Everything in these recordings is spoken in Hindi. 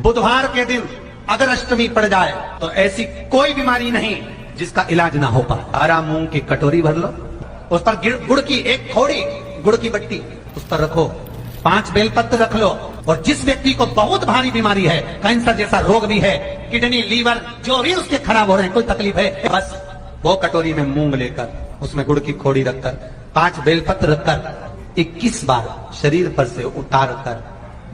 बुधवार के दिन अगर अष्टमी पड़ जाए तो ऐसी कोई बीमारी नहीं जिसका इलाज ना हो पाए। हरा मूंग की कटोरी भर लो, उस पर गुड़ की एक थोड़ी गुड़ की बट्टी उस पर रखो, 5 बेलपत्र रख लो, और जिस व्यक्ति को बहुत भारी बीमारी है, कैंसर जैसा रोग भी है, किडनी लीवर जो भी उसके खराब हो रहे हैं, कोई तकलीफ है, बस वो कटोरी में मूंग लेकर उसमें गुड़ की खोड़ी रखकर 5 बेलपत्र रखकर 21 बार शरीर पर से उतार कर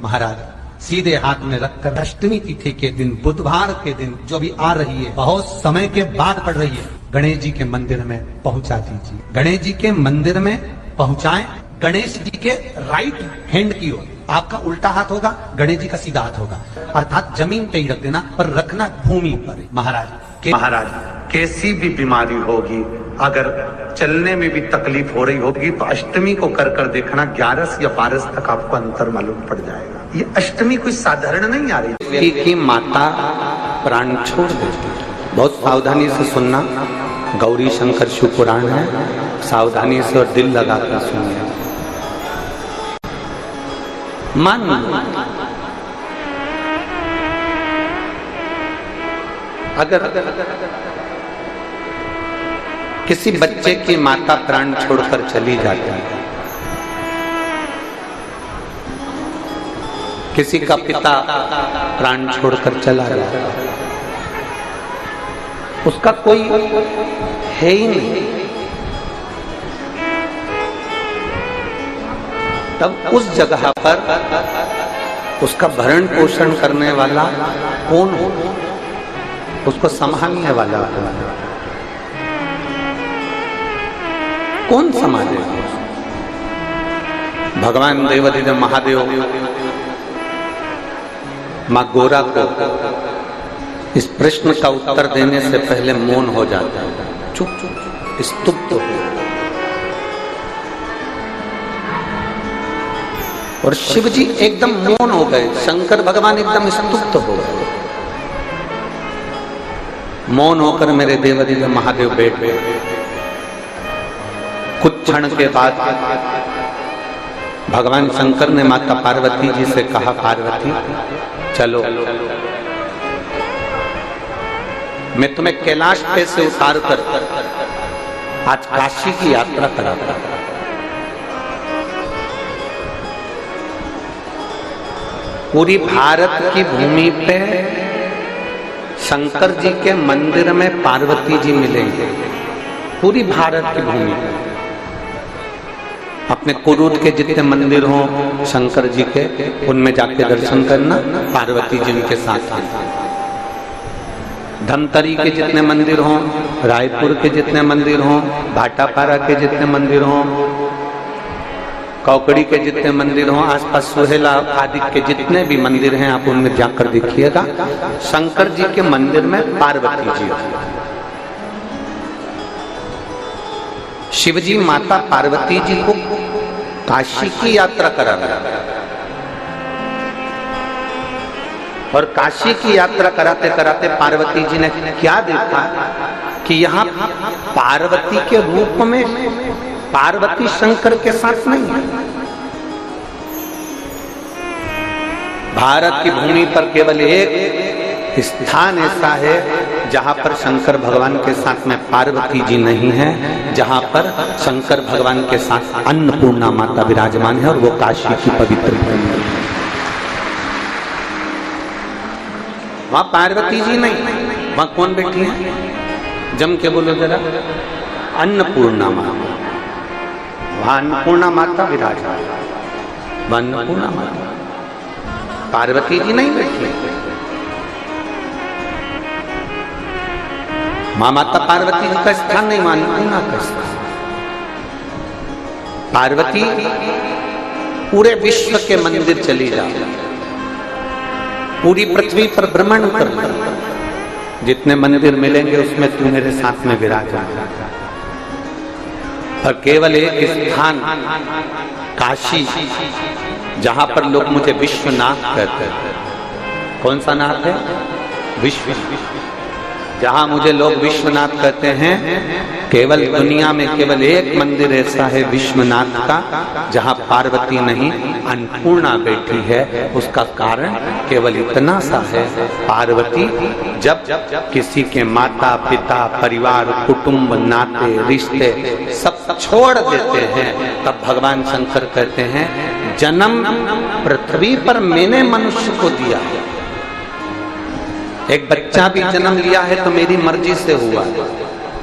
महाराज सीधे हाथ में रखकर अष्टमी तिथि के दिन बुधवार के दिन जो भी आ रही है, बहुत समय के बाद पड़ रही है, गणेश जी के मंदिर में पहुंचा दीजिए। गणेश जी के मंदिर में पहुंचाएं, गणेश जी के राइट हैंड की ओर आपका उल्टा हाथ होगा, गणेश जी का सीधा हाथ होगा, अर्थात जमीन पे ही रख देना, पर रखना भूमि पर। महाराज कैसी भी बीमारी होगी, अगर चलने में भी तकलीफ हो रही होगी तो अष्टमी को कर देखना, 11 या 12 तक आपको अंतर मालूम पड़ जाएगा। ये अष्टमी कोई साधारण नहीं आ रही। व्यक्ति की माता प्राण छोड़ देती, बहुत सावधानी से सुनना, गौरी शंकर शिव पुराण है, सावधानी से और दिल लगाकर सुनिए। मान अगर किसी बच्चे की माता प्राण छोड़कर चली जाती है, किसी का पिता प्राण छोड़कर चला जाता है, उसका कोई है ही नहीं, तब उस जगह पर उसका भरण पोषण करने वाला कौन हो, उसको संभालने वाला कौन समाजे? भगवान देवादिदेव महादेव मां गोरा को इस प्रश्न का उत्तर देने से पहले मौन हो जाता है, चुप चुप स्तुप्त हो, और शिव जी एकदम मौन हो गए, शंकर भगवान एकदम स्तुप्त हो गए। मौन होकर मेरे देवादिदेव महादेव बैठ गए। कुछ क्षण के बाद भगवान शंकर ने माता पार्वती जी से कहा, पार्वती चलो, मैं तुम्हें कैलाश पे से उतार कर आज काशी की यात्रा कराता हूं। पूरी भारत की भूमि पे शंकर जी के मंदिर में पार्वती जी मिलेंगे, पूरी भारत की भूमि पे। अपने कुरूद के जितने मंदिर हों शंकर जी के, उनमें जाके दर्शन करना, पार्वती जी के साथ हैं। धमतरी के जितने मंदिर हों, रायपुर के जितने मंदिर हों, भाटापारा के जितने मंदिर हों, कौकड़ी के जितने मंदिर हों, आसपास सुहेला आदि के जितने भी मंदिर हैं, आप उनमें जाकर देखिएगा, शंकर जी के मंदिर में पार्वती जी। शिवजी माता पार्वती जी को काशी की यात्रा करा, और काशी की यात्रा कराते कराते पार्वती जी ने क्या देखा कि यहाँ पार्वती के रूप में पार्वती शंकर के साथ नहीं है। भारत की भूमि पर केवल एक स्थान ऐसा है जहां पर शंकर भगवान के साथ में पार्वती जी नहीं है, जहां पर शंकर भगवान के साथ अन्नपूर्णा माता विराजमान है, और वो काशी की पवित्र भूमि है। वहां पार्वती जी नहीं, वहां कौन बैठी है? जम के बोलो जरा, अन्नपूर्णा माता। वहां अन्नपूर्णा माता विराजमान, अन्नपूर्णा माता, पार्वती जी नहीं बैठी। मां माता पार्वती जी का स्थान नहीं, अन्नपूर्णा का स्थान। पार्वती पूरे विश्व के मंदिर चली जाए, पूरी पृथ्वी पर भ्रमण कर, जितने मंदिर मिलेंगे उसमें तू मेरे साथ में विराजमान। और केवल एक स्थान काशी, जहां पर लोग मुझे विश्वनाथ कहते हैं। कौन सा नाथ है? विश्व। जहां मुझे लोग विश्वनाथ कहते हैं, केवल दुनिया में केवल एक मंदिर ऐसा है विश्वनाथ का जहां पार्वती नहीं अन्नपूर्णा बैठी है। उसका कारण केवल इतना सा है, पार्वती जब किसी के माता पिता परिवार कुटुंब नाते रिश्ते सब छोड़ देते हैं, तब भगवान शंकर कहते हैं जन्म पृथ्वी पर मैंने मनुष्य को दिया। एक बच्चा भी जन्म लिया है तो मेरी मर्जी से हुआ।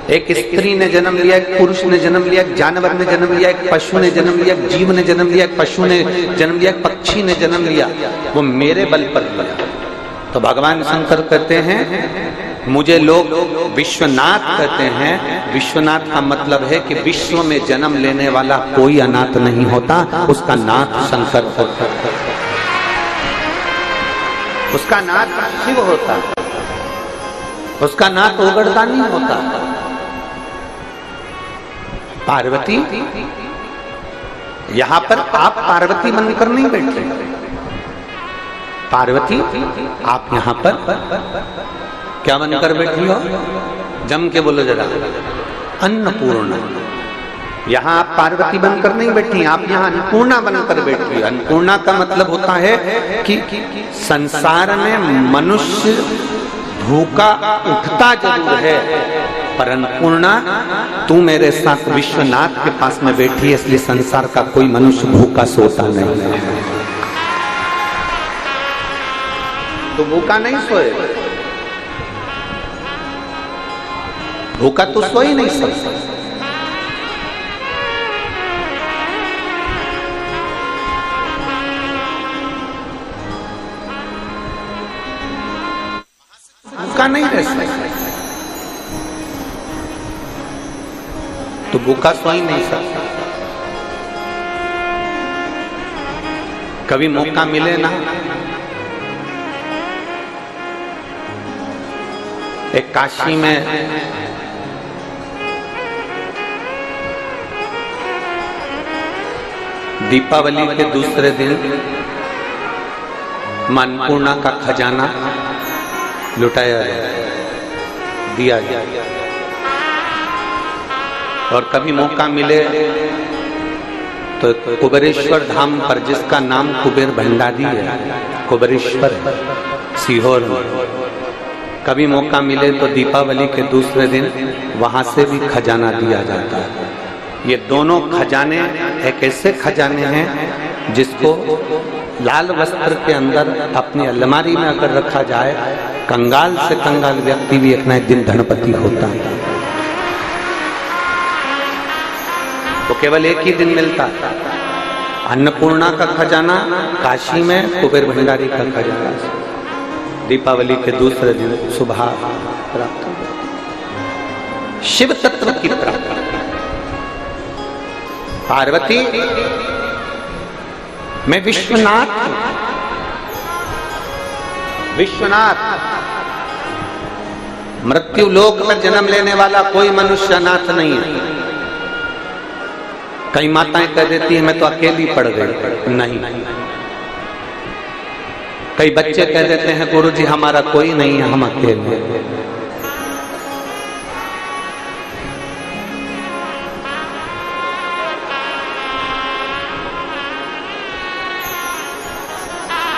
एक स्त्री ने जन्म लिया, एक पुरुष ने जन्म लिया, एक जानवर ने जन्म लिया, एक पशु ने जन्म लिया, एक जीव ने जन्म लिया, एक पशु ने जन्म लिया, एक पक्षी ने जन्म लिया, वो मेरे बल पर लिया। तो भगवान शंकर कहते हैं मुझे लोग विश्वनाथ कहते हैं। विश्वनाथ का मतलब है कि विश्व में जन्म लेने वाला कोई अनाथ नहीं होता, उसका नाथ शंकर होता है, उसका नाथ शिव होता, उसका नाथ उगड़दानी होता। पार्वती यहां पर आप पार्वती बनकर नहीं बैठे, पार्वती आप यहां पर क्या बनकर बैठी हो? जम के बोलो जरा, अन्नपूर्णा। यहां आप पार्वती बनकर नहीं बैठी, आप यहां अन्नपूर्णा बनकर बैठी। अन्नपूर्णा का मतलब होता है कि संसार में मनुष्य भूखा उठता जरूर है, पर अन्नपूर्णा तू मेरे साथ विश्वनाथ के पास में बैठी है, इसलिए संसार का कोई मनुष्य भूखा सोता नहीं है। तो भूखा नहीं सोए, भूखा तो सो ही नहीं सकता। भूखा नहीं रह सकता, तो भूखा सो ही नहीं सकता। कभी मौका मिले ना, एक काशी में दीपावली के दूसरे दिन अन्नपूर्णा का खजाना लुटाया दिया गया। और कभी मौका मिले तो कुबेरेश्वर धाम पर, जिसका नाम कुबेर भंडारी है, कुबेरेश्वर सीहोर में, कभी मौका मिले तो दीपावली के दूसरे दिन वहां से भी खजाना दिया जाता है। ये दोनों खजाने एक ऐसे खजाने हैं जिसको लाल वस्त्र के अंदर अपनी अलमारी में अगर रखा जाए, कंगाल से कंगाल व्यक्ति भी एक न एक दिन धनपति होता है। तो केवल एक ही दिन मिलता है। अन्नपूर्णा का खजाना काशी में, कुबेर भंडारी का खजाना दीपावली के दूसरे दिन सुबह प्राप्त हो। शिव तत्व की प्राप्ति। पार्वती मैं विश्वनाथ हूं, विश्वनाथ। मृत्यु लोक में जन्म लेने वाला कोई मनुष्य अनाथ नहीं है। कई माताएं कह देती है मैं तो अकेली पड़ गई, नहीं। कई बच्चे कह देते हैं गुरुजी हमारा कोई नहीं है, हम अकेले।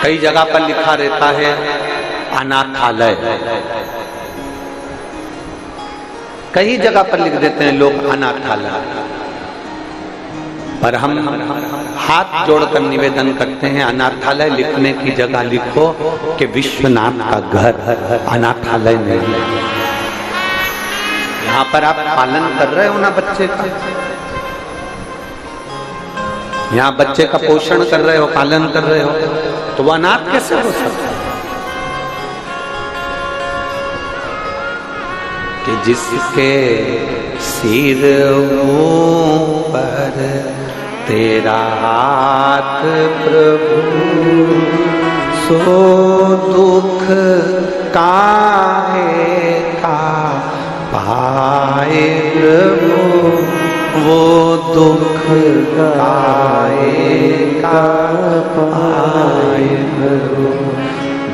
कई जगह पर लिखा रहता है अनाथालय, कई जगह पर लिख देते हैं लोग अनाथालय, पर हम हाथ जोड़कर निवेदन करते हैं अनाथालय लिखने की जगह लिखो कि विश्वनाथ का घर, अनाथालय नहीं। यहाँ पर आप पालन कर रहे हो ना बच्चे का, यहाँ बच्चे का पोषण कर रहे हो, पालन कर रहे हो, तो वो अनाथ कैसे हो सकता है? कि जिसके सिर ऊपर तेरा हाथ प्रभु, सो दुख काहे का पाए प्रभु, वो दुख काहे का पाए प्रभु।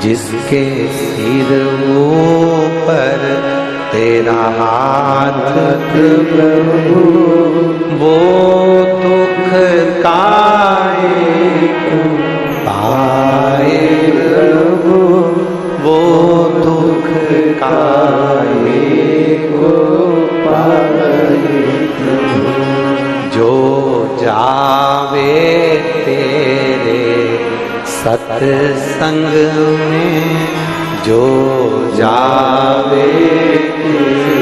जिसके सिर ऊपर तेरा हाथ प्रभु वो दुख काहे पाए प्रभु वो दुख काहे को पाए प्रभु जो जावे तेरे सत्संग में जो जावे तेरे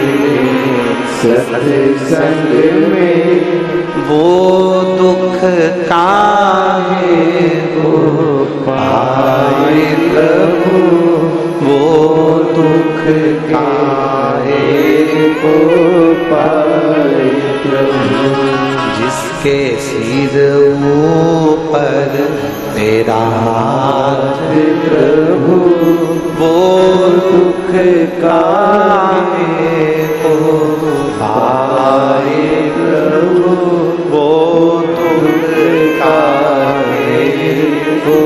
सत्संग में वो दुख काहे को पाए प्रभु वो दुख काहे को पाए प्रभु जिसके सिर ऊपर तेरा हाथ प्रभु वो दुख काहे को पाए प्रभु वो दुख काहे को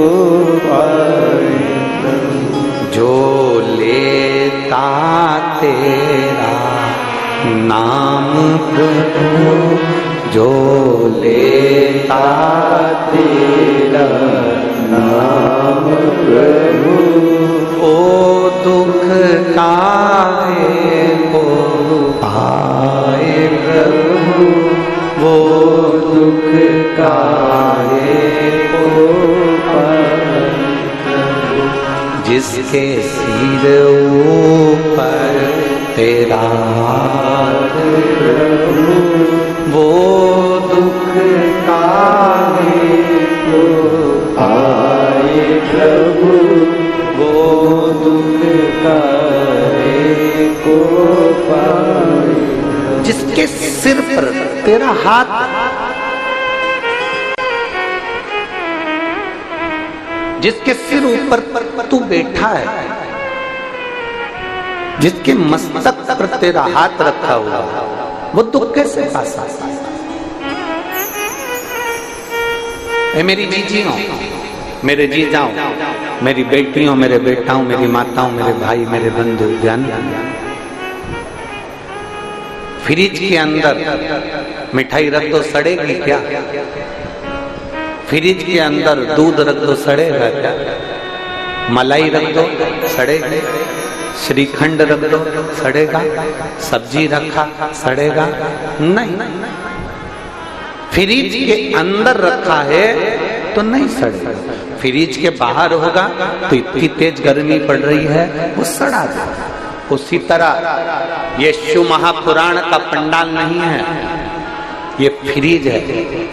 पाए प्रभु जो लेता तेरा नाम प्रभु जो लेता तेरा नाम प्रभु ओ दुख काहे को पाए प्रभु वो दुख काहे को पाए प्रभु जिसके सिर ऊपर तेरा हाथ प्रभु वो दुख काहे को पाए प्रभु वो दुख काहे को पाए जिसके सिर पर तेरा हाथ जिसके सिर ऊपर तू बैठा है जिसके मस्तक पर तेरा हाथ रखा हुआ वो दुख कैसे पा सकता है मेरी जीजियों मेरे जीजाओं मेरी बेटियों मेरे बेटाओं मेरी माताओं मेरे भाई मेरे बंधु ध्यान फ्रिज के अंदर मिठाई रख दो सड़ेगी क्या फ्रिज के अंदर दूध रख दो सड़ेगा क्या मलाई रख दो सड़ेगी श्रीखंड रख दो सड़ेगा सब्जी रखा सड़ेगा नहीं फ्रिज के अंदर रखा है तो नहीं सड़ेगा फ्रिज के बाहर होगा तो इतनी तेज गर्मी पड़ रही है वो सड़ा जाएगा उसी तरह ये शिव महापुराण का पंडाल नहीं है ये फ्रिज है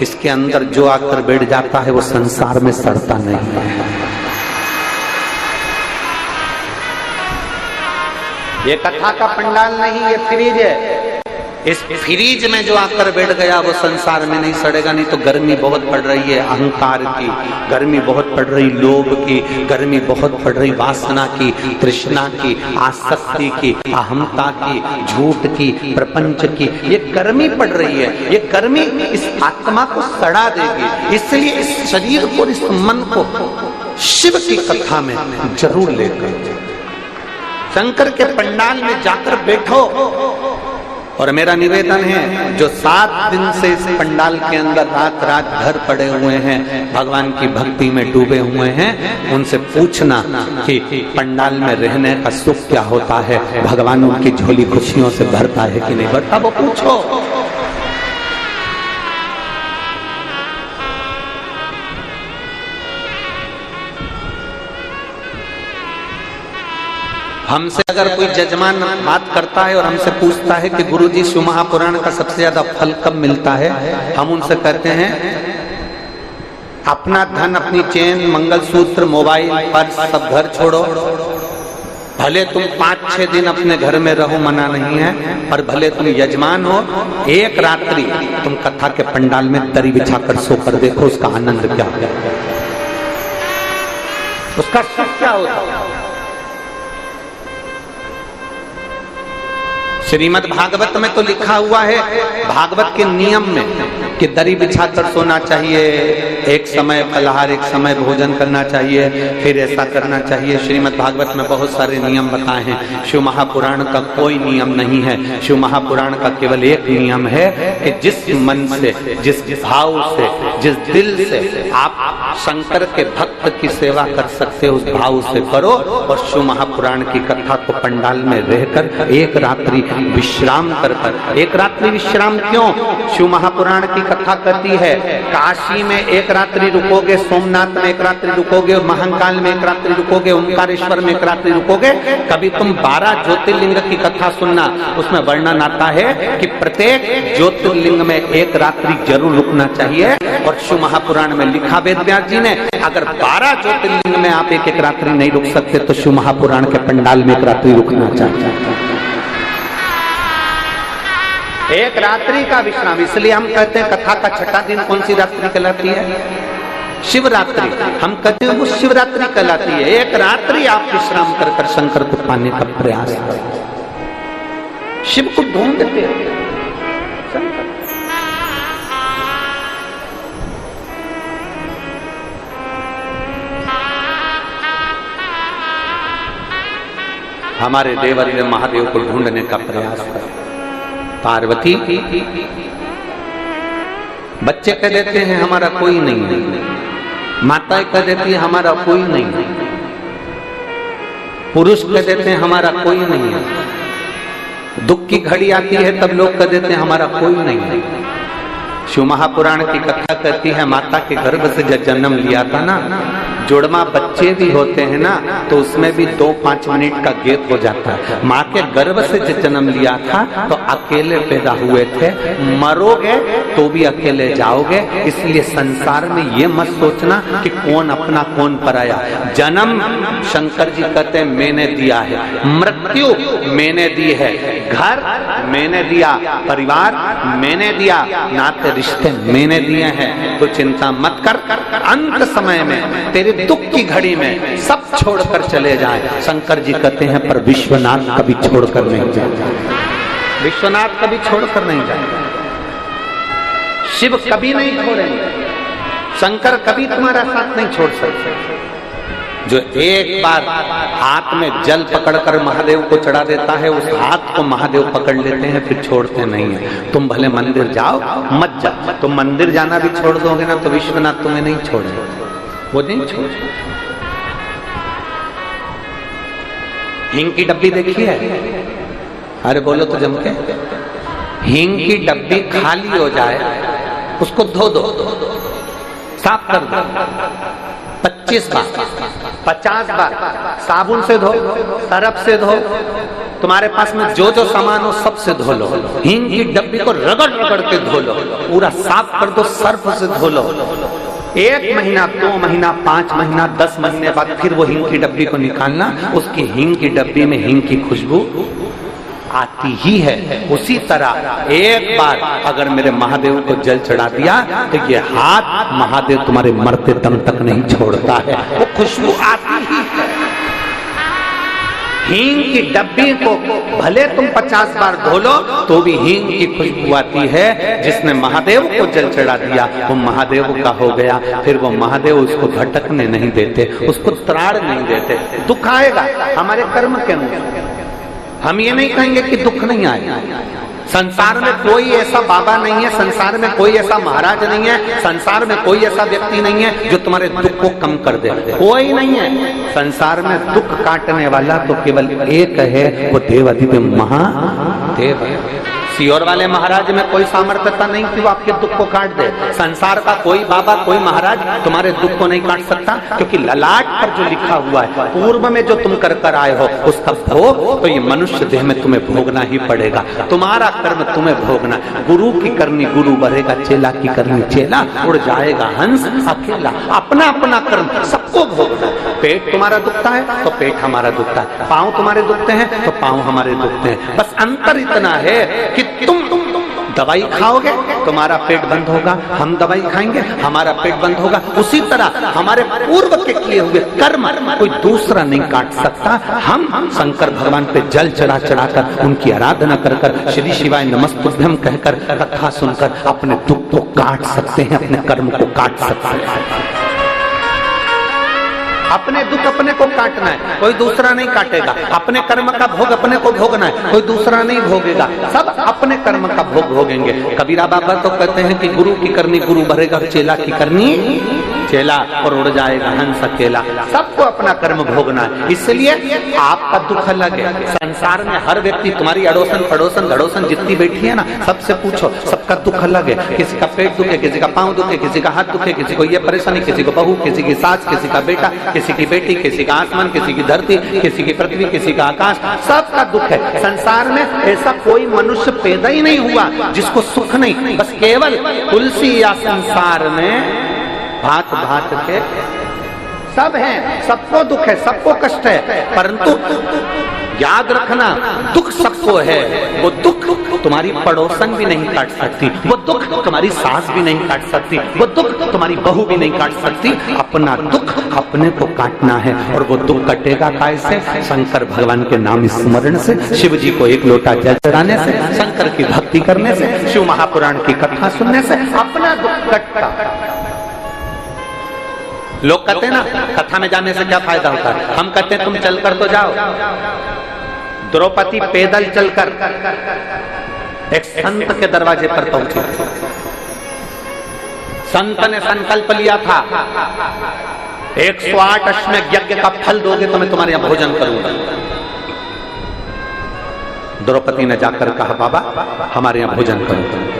इसके अंदर जो आकर बैठ जाता है वो संसार में सड़ता नहीं है ये कथा का पंडाल नहीं ये फ्रिज है इस फ्रिज में जो आकर बैठ गया वो संसार में नहीं सड़ेगा नहीं तो गर्मी बहुत पड़ रही है अहंकार की गर्मी बहुत पड़ रही लोभ की गर्मी बहुत पड़ रही वासना की तृष्णा की आसक्ति की अहंता की झूठ की प्रपंच की ये गर्मी पड़ रही है ये गर्मी इस आत्मा को सड़ा देगी इसलिए इस शरीर को इस मन को शिव की कथा में जरूर लेकर शंकर के पंडाल में जाकर बैठो और मेरा निवेदन है जो 7 दिन से इस पंडाल के अंदर रात रात भर पड़े हुए हैं भगवान की भक्ति में डूबे हुए हैं उनसे पूछना कि पंडाल में रहने का सुख क्या होता है भगवान उनकी झोली खुशियों से भरता है कि नहीं भरता वो पूछो हमसे अगर कोई जजमान बात करता है और हमसे पूछता है कि गुरुजी शिव महापुराण का सबसे ज्यादा फल कब मिलता है हम उनसे कहते हैं अपना धन अपनी चेन मंगलसूत्र मोबाइल पर्स सब घर छोड़ो भले तुम 5-6 दिन अपने घर में रहो मना नहीं है पर भले तुम यजमान हो एक रात्रि तुम कथा के पंडाल में दरी बिछाकर सोकर देखो उसका आनंद क्या है उसका सुख क्या होता है श्रीमद् भागवत में तो लिखा हुआ है, भागवत के नियम में, कि दरी बिछाकर सोना चाहिए, एक समय फलाहार, एक समय भोजन करना चाहिए, फिर ऐसा करना चाहिए। श्रीमद् भागवत में बहुत सारे नियम बताए हैं। शिव महापुराण का कोई नियम नहीं है। शिव महापुराण का केवल एक नियम है कि जिस मन से, जिस भाव से, जिस दिल से आप शंकर के भक्त की सेवा कर सकते हो, उस भाव से करो। और शिव महापुराण की कथा को पंडाल में रहकर एक रात्रि विश्राम कर, एक रात्रि विश्राम क्यों? शिव महापुराण की कथा करती है, काशी में एक रात्रि रुकोगे, सोमनाथ में एक रात्रि रुकोगे, महाकाल में एक रात्रि रुकोगे, ओंकारेश्वर में एक रात्रि रुकोगे। कभी तुम 12 ज्योतिर्लिंग की कथा सुनना, उसमें वर्णन आता है कि प्रत्येक ज्योतिर्लिंग में एक रात्रि जरूर रुकना चाहिए। और शिव महापुराण में लिखा वेद व्यास जी ने, अगर 12 ज्योतिर्लिंग में आप एक रात्रि नहीं रुक सकते तो शिव महापुराण के पंडाल में एक रात्रि रुकना चाहिए। एक रात्रि का विश्राम। इसलिए हम कहते हैं कथा का छठा दिन कौन सी रात्रि कहलाती है? शिवरात्रि। हम कहते हैं वो शिवरात्रि कहलाती है। एक रात्रि आप विश्राम कर कर शंकर को पाने का प्रयास करें। शिव को ढूंढते हैं। हमारे देवरी ने महादेव को ढूंढने का प्रयास किया। पार्वती, बच्चे कह देते हैं हमारा कोई नहीं है, माताएं कह देती है हमारा कोई नहीं है, पुरुष कह देते हैं हमारा कोई नहीं है, दुख की घड़ी आती है तब लोग कह देते हैं हमारा कोई नहीं है। शिव महापुराण की कथा कहती है, माता के गर्भ से जब जन्म लिया था ना, जुड़वा बच्चे भी होते हैं ना, तो उसमें भी 2-5 मिनट का गैप हो जाता है। माँ के गर्भ से जब जन्म लिया था तो अकेले पैदा हुए थे, मरोगे तो भी अकेले जाओगे। इसलिए संसार में ये मत सोचना कि कौन अपना कौन पराया। जन्म शंकर जी कहते हैं मैंने दिया है, मृत्यु मैंने दी है, घर मैंने दिया, परिवार मैंने दिया, नाते रिश्ते मैंने दिए हैं। तो चिंता मत कर, अंत समय में तेरे दुख की घड़ी में सब छोड़कर चले जाए। शंकर जी कहते हैं पर विश्वनाथ कभी छोड़कर नहीं जाए, विश्वनाथ कभी छोड़कर नहीं जाए, शिव कभी नहीं छोड़ेंगे, शंकर कभी तुम्हारा साथ नहीं छोड़ सकते। जो एक बार हाथ में जल पकड़कर महादेव को चढ़ा देता है, उस हाथ को महादेव पकड़ लेते हैं, फिर छोड़ते नहीं है। तुम भले मंदिर जाओ मत जाओ, तुम मंदिर जाना भी छोड़ दोगे ना तो विश्वनाथ तुम्हें नहीं छोड़ेगा, वो नहीं छोड़। हींग की डब्बी देखी है? अरे बोलो तो जम के। हींग की डब्बी खाली हो जाए, उसको धो दो, साफ कर दो 25 बार, 50 बार, साबुन से धो, सरफ से धो, तुम्हारे पास में जो जो सामान हो सबसे धो लो। हींग की डब्बी को रगड़ रगड़ के धो लो, पूरा साफ कर दो, सर्फ से धो लो। 1 महीना, 2 महीना, 5 महीना, 10 महीने बाद फिर वो हींग की डब्बी को निकालना, उसकी हींग की डब्बी में हींग की खुशबू आती ही है। उसी तरह एक बार अगर मेरे महादेव को जल चढ़ा दिया तो ये हाथ महादेव तुम्हारे मरते दम तक नहीं छोड़ता है, वो खुशबू आती ही है। हींग की डब्बी को भले तुम 50 बार धो लो तो भी हींग की खुशबू आती है। जिसने महादेव को जल चढ़ा दिया वो महादेव का हो गया। फिर वो महादेव उसको भटकने नहीं देते, उसको त्राड़ नहीं देते। दुख आएगा हमारे कर्म के अनुसार, हम ये नहीं कहेंगे कि दुख नहीं आए। संसार में कोई ऐसा बाबा नहीं है, संसार में कोई ऐसा महाराज नहीं है, संसार में कोई ऐसा व्यक्ति नहीं है जो तुम्हारे दुख को कम कर दे, कोई नहीं है। संसार में दुख काटने वाला तो केवल एक है, वो देवाधिदेव महादेव है। सियोर वाले महाराज में कोई सामर्थ्यता नहीं कि वो आपके दुख को काट दे। संसार का कोई बाबा, कोई महाराज तुम्हारे दुख को नहीं काट सकता, क्योंकि ललाट पर जो लिखा हुआ है, पूर्व में जो तुम कर कर आए हो उसका भोग तो ये मनुष्य देह में तुम्हें भोगना ही पड़ेगा। तुम्हारा कर्म तुम्हें भोगना। गुरु की करनी गुरु बढ़ेगा, चेला की करनी चेला उड़ जाएगा हंस अकेला। अपना अपना कर्म सबको भोगना। पेट तुम्हारा दुखता है तो पेट हमारा दुखता है, पांव तुम्हारे दुखते हैं तो पांव हमारे दुखते हैं। बस अंतर इतना है कि तुम दवाई खाओगे तुम्हारा पेट बंद होगा, हम दवाई खाएंगे हमारा पेट बंद होगा। उसी तरह हमारे पूर्व के किए हुए कर्म कोई दूसरा नहीं काट सकता। हम शंकर भगवान पे जल चढ़ा चढ़ाकर उनकी आराधना कर कर श्री शिवाय नमस्तुभ्यम कहकर कथा सुनकर अपने दुख को काट सकते हैं, अपने कर्म को काट सकते हैं। अपने दुख अपने को काटना है, कोई दूसरा नहीं काटेगा। अपने कर्म का भोग अपने को भोगना है, कोई दूसरा नहीं भोगेगा। सब अपने कर्म का भोग भोगेंगे। कबीरा बाबा तो कहते हैं कि गुरु की करनी गुरु भरेगा, चेला की करनी चेला और उड़ जाएगा हंस अकेला। सबको अपना कर्म भोगना है। इसलिए आपका दुख अलग है। संसार में हर व्यक्ति, तुम्हारी अड़ोसन पड़ोसन धड़ोसन जितनी बैठी है ना, सबसे पूछो, सबका दुख अलग है। किसी का पेट दुखे, किसी का पांव दुखे, किसी का हाथ दुखे, किसी को ये परेशानी, किसी को बहू, किसी की सास, किसी का बेटा, किसी की बेटी, किसी का आसमान, किसी की धरती, किसी की पृथ्वी, किसी का आकाश, सबका दुख है। संसार में ऐसा कोई मनुष्य पैदा ही नहीं हुआ जिसको सुख नहीं। बस केवल तुलसी या संसार में भांत भांत के सब हैं, सबको दुख है, सबको कष्ट है। परंतु याद रखना, दुख सबको है। वो दुख तुम्हारी पड़ोसन भी नहीं काट सकती, वो दुख तुम्हारी सास भी नहीं काट सकती, वो दुख तुम्हारी बहू भी नहीं काट सकती। अपना दुख अपने को काटना है। और वो दुख कटेगा कैसे? शंकर भगवान के नाम स्मरण से, शिव जी को एक लोटा जल चढ़ाने से, शंकर की भक्ति करने से, शिव महापुराण की कथा सुनने से अपना दुख कटता। लोग कहते हैं ना, कथा में जाने से क्या फायदा होता है? हम कहते हैं तुम चलकर तो जाओ। द्रौपदी पैदल चलकर एक संत के दरवाजे पर पहुंची। संत ने संकल्प लिया था, 108 अश्वमेध यज्ञ का फल दोगे तो मैं तुम्हारे यहां भोजन करूंगा। द्रौपदी ने जाकर कहा, बाबा हमारे यहां भोजन करो।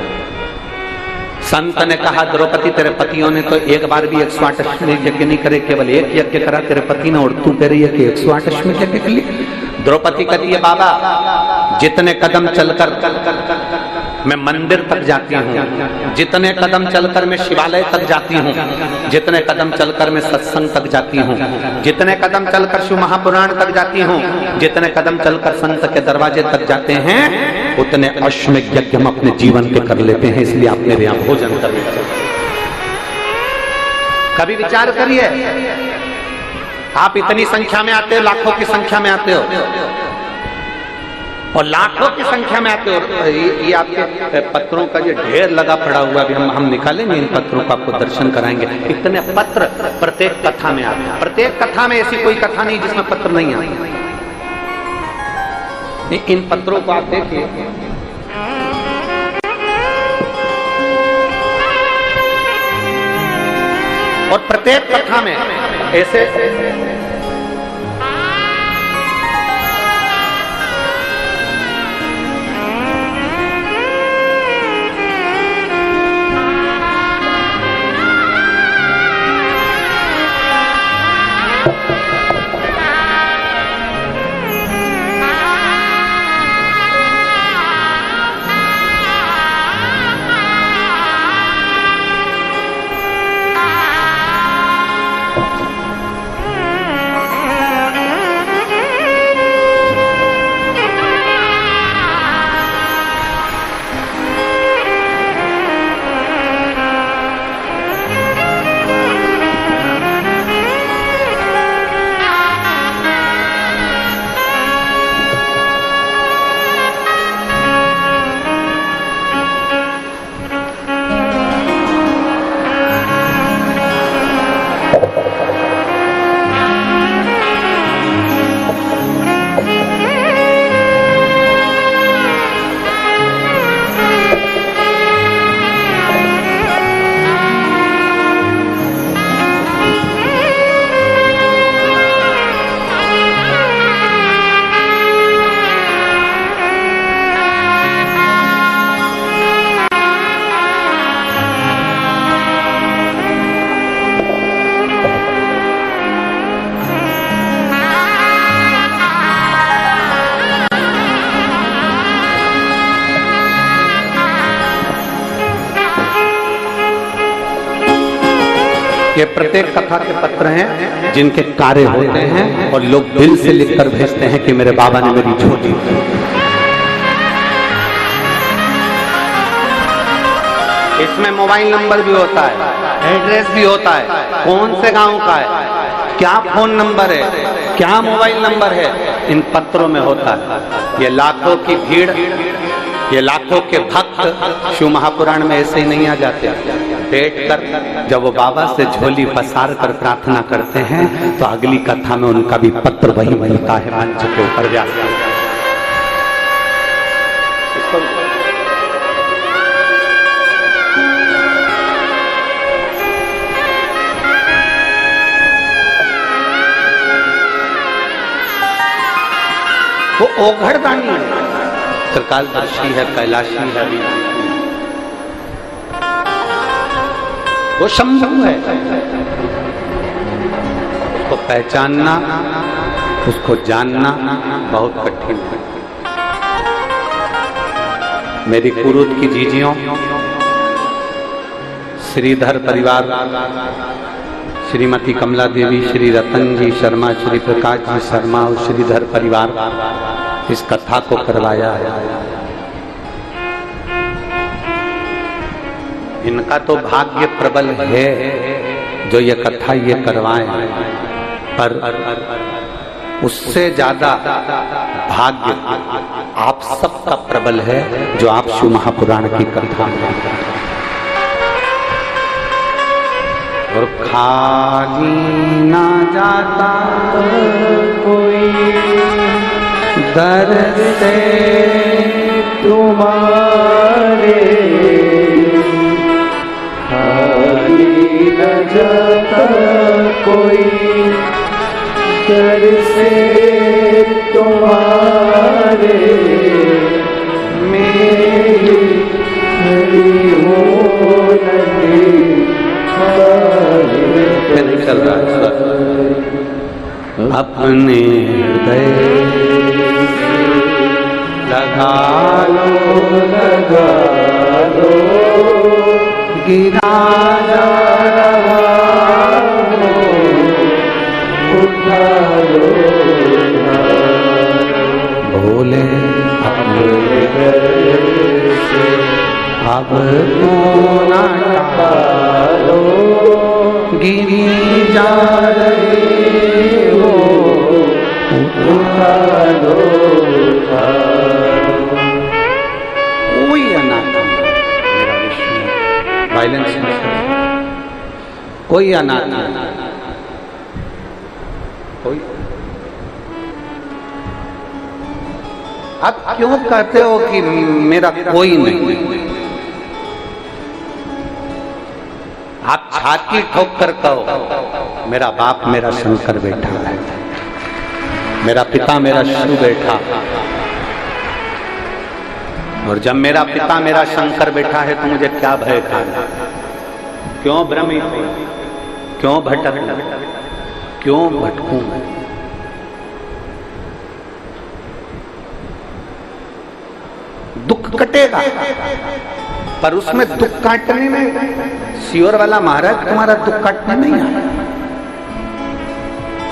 संत ने कहा, द्रौपदी तेरे पतियों ने तो एक बार भी 108 अश्वमेध यज्ञ नहीं करे, केवल एक यज्ञ करा तेरे पति ने, और तू कह रही है कि 108 अश्वमेध यज्ञ के लिए। द्रौपदी कहती है, बाबा जितने कदम चलकर मैं मंदिर तक जाती हूँ, जितने कदम चलकर मैं शिवालय तक जाती हूँ, जितने कदम चलकर मैं सत्संग तक जाती हूँ, जितने कदम चलकर शिव महापुराण तक जाती हूँ, जितने कदम चलकर संत के दरवाजे तक जाते हैं, उतने अश्वमेध यज्ञ हम अपने जीवन के कर लेते हैं। इसलिए आप मेरे यहाँ भोजन कर लेते हैं। कभी विचार करिए, आप इतनी संख्या में आते हो, लाखों की संख्या में आते हो, और लाखों की संख्या में आते हो। ये आपके पत्रों का जो ढेर लगा पड़ा हुआ, भी हम निकालेंगे इन पत्रों को, आपको दर्शन कराएंगे। इतने पत्र प्रत्येक कथा में आते हैं। प्रत्येक कथा में ऐसी कोई कथा नहीं जिसमें पत्र नहीं आते। इन पत्रों को आप देखिए, और प्रत्येक कथा में ऐसे ये प्रत्येक कथा के पत्र हैं जिनके कार्य होते हैं, और लोग दिल से लिखकर भेजते हैं कि मेरे बाबा ने मेरी छोटी इसमें मोबाइल नंबर भी होता है, एड्रेस भी होता है, कौन से गांव का है, क्या फोन नंबर है, क्या मोबाइल नंबर है, इन पत्रों में होता है। ये लाखों की भीड़, ये लाखों के भक्त शिव महापुराण में ऐसे ही नहीं आ जाते। बैठ कर जब वो बाबा से झोली पसार कर प्रार्थना करते हैं तो अगली कथा में उनका भी पत्र वही मिलता है मंच के ऊपर व्यास। वो ओघड़दानी है, त्रिकालदर्शी है, कैलाशी है, वो शंभु है। उसको पहचानना, उसको जानना बहुत कठिन है। मेरी कुरूद की जीजियों, श्रीधर परिवार, श्रीमती कमला देवी, श्री रतन जी शर्मा, श्री प्रकाश जी शर्मा और श्रीधर परिवार इस कथा को करवाया है। इनका तो भाग्य प्रबल है जो ये कथा ये करवाएं, पर उससे ज्यादा भाग्य आप सबका प्रबल है जो आप शिव महापुराण की कथा में। और खाली ना जाता कोई दर से तुम्हारे, खाली न जाता कोई दर से तुम्हारे, मेरी हरी हो नहीं चल रहा है। अपने हृदय लगा लो गिरा जा रहा हो, उठा लो भोले अपने हृदय से, अब तो ना टालो गिरी जा रही हो, उठा लो। कोई अनाथ मेरा विश्व में वायलेंस नहीं, कोई अनाथ कोई। अब क्यों कहते हो कि मेरा कोई नहीं? आप छाती ठोक कर कहो मेरा बाप मेरा शंकर बैठा है, मेरा पिता मेरा शिव बैठा। और जब मेरा पिता मेरा शंकर बैठा है तो मुझे क्या भय खाना? क्यों भ्रमित हूं, क्यों भटकूं, क्यों भटकूं? दुख कटेगा, पर उसमें दुख काटने में सियोर वाला महाराज तुम्हारा दुख काटने नहीं आया।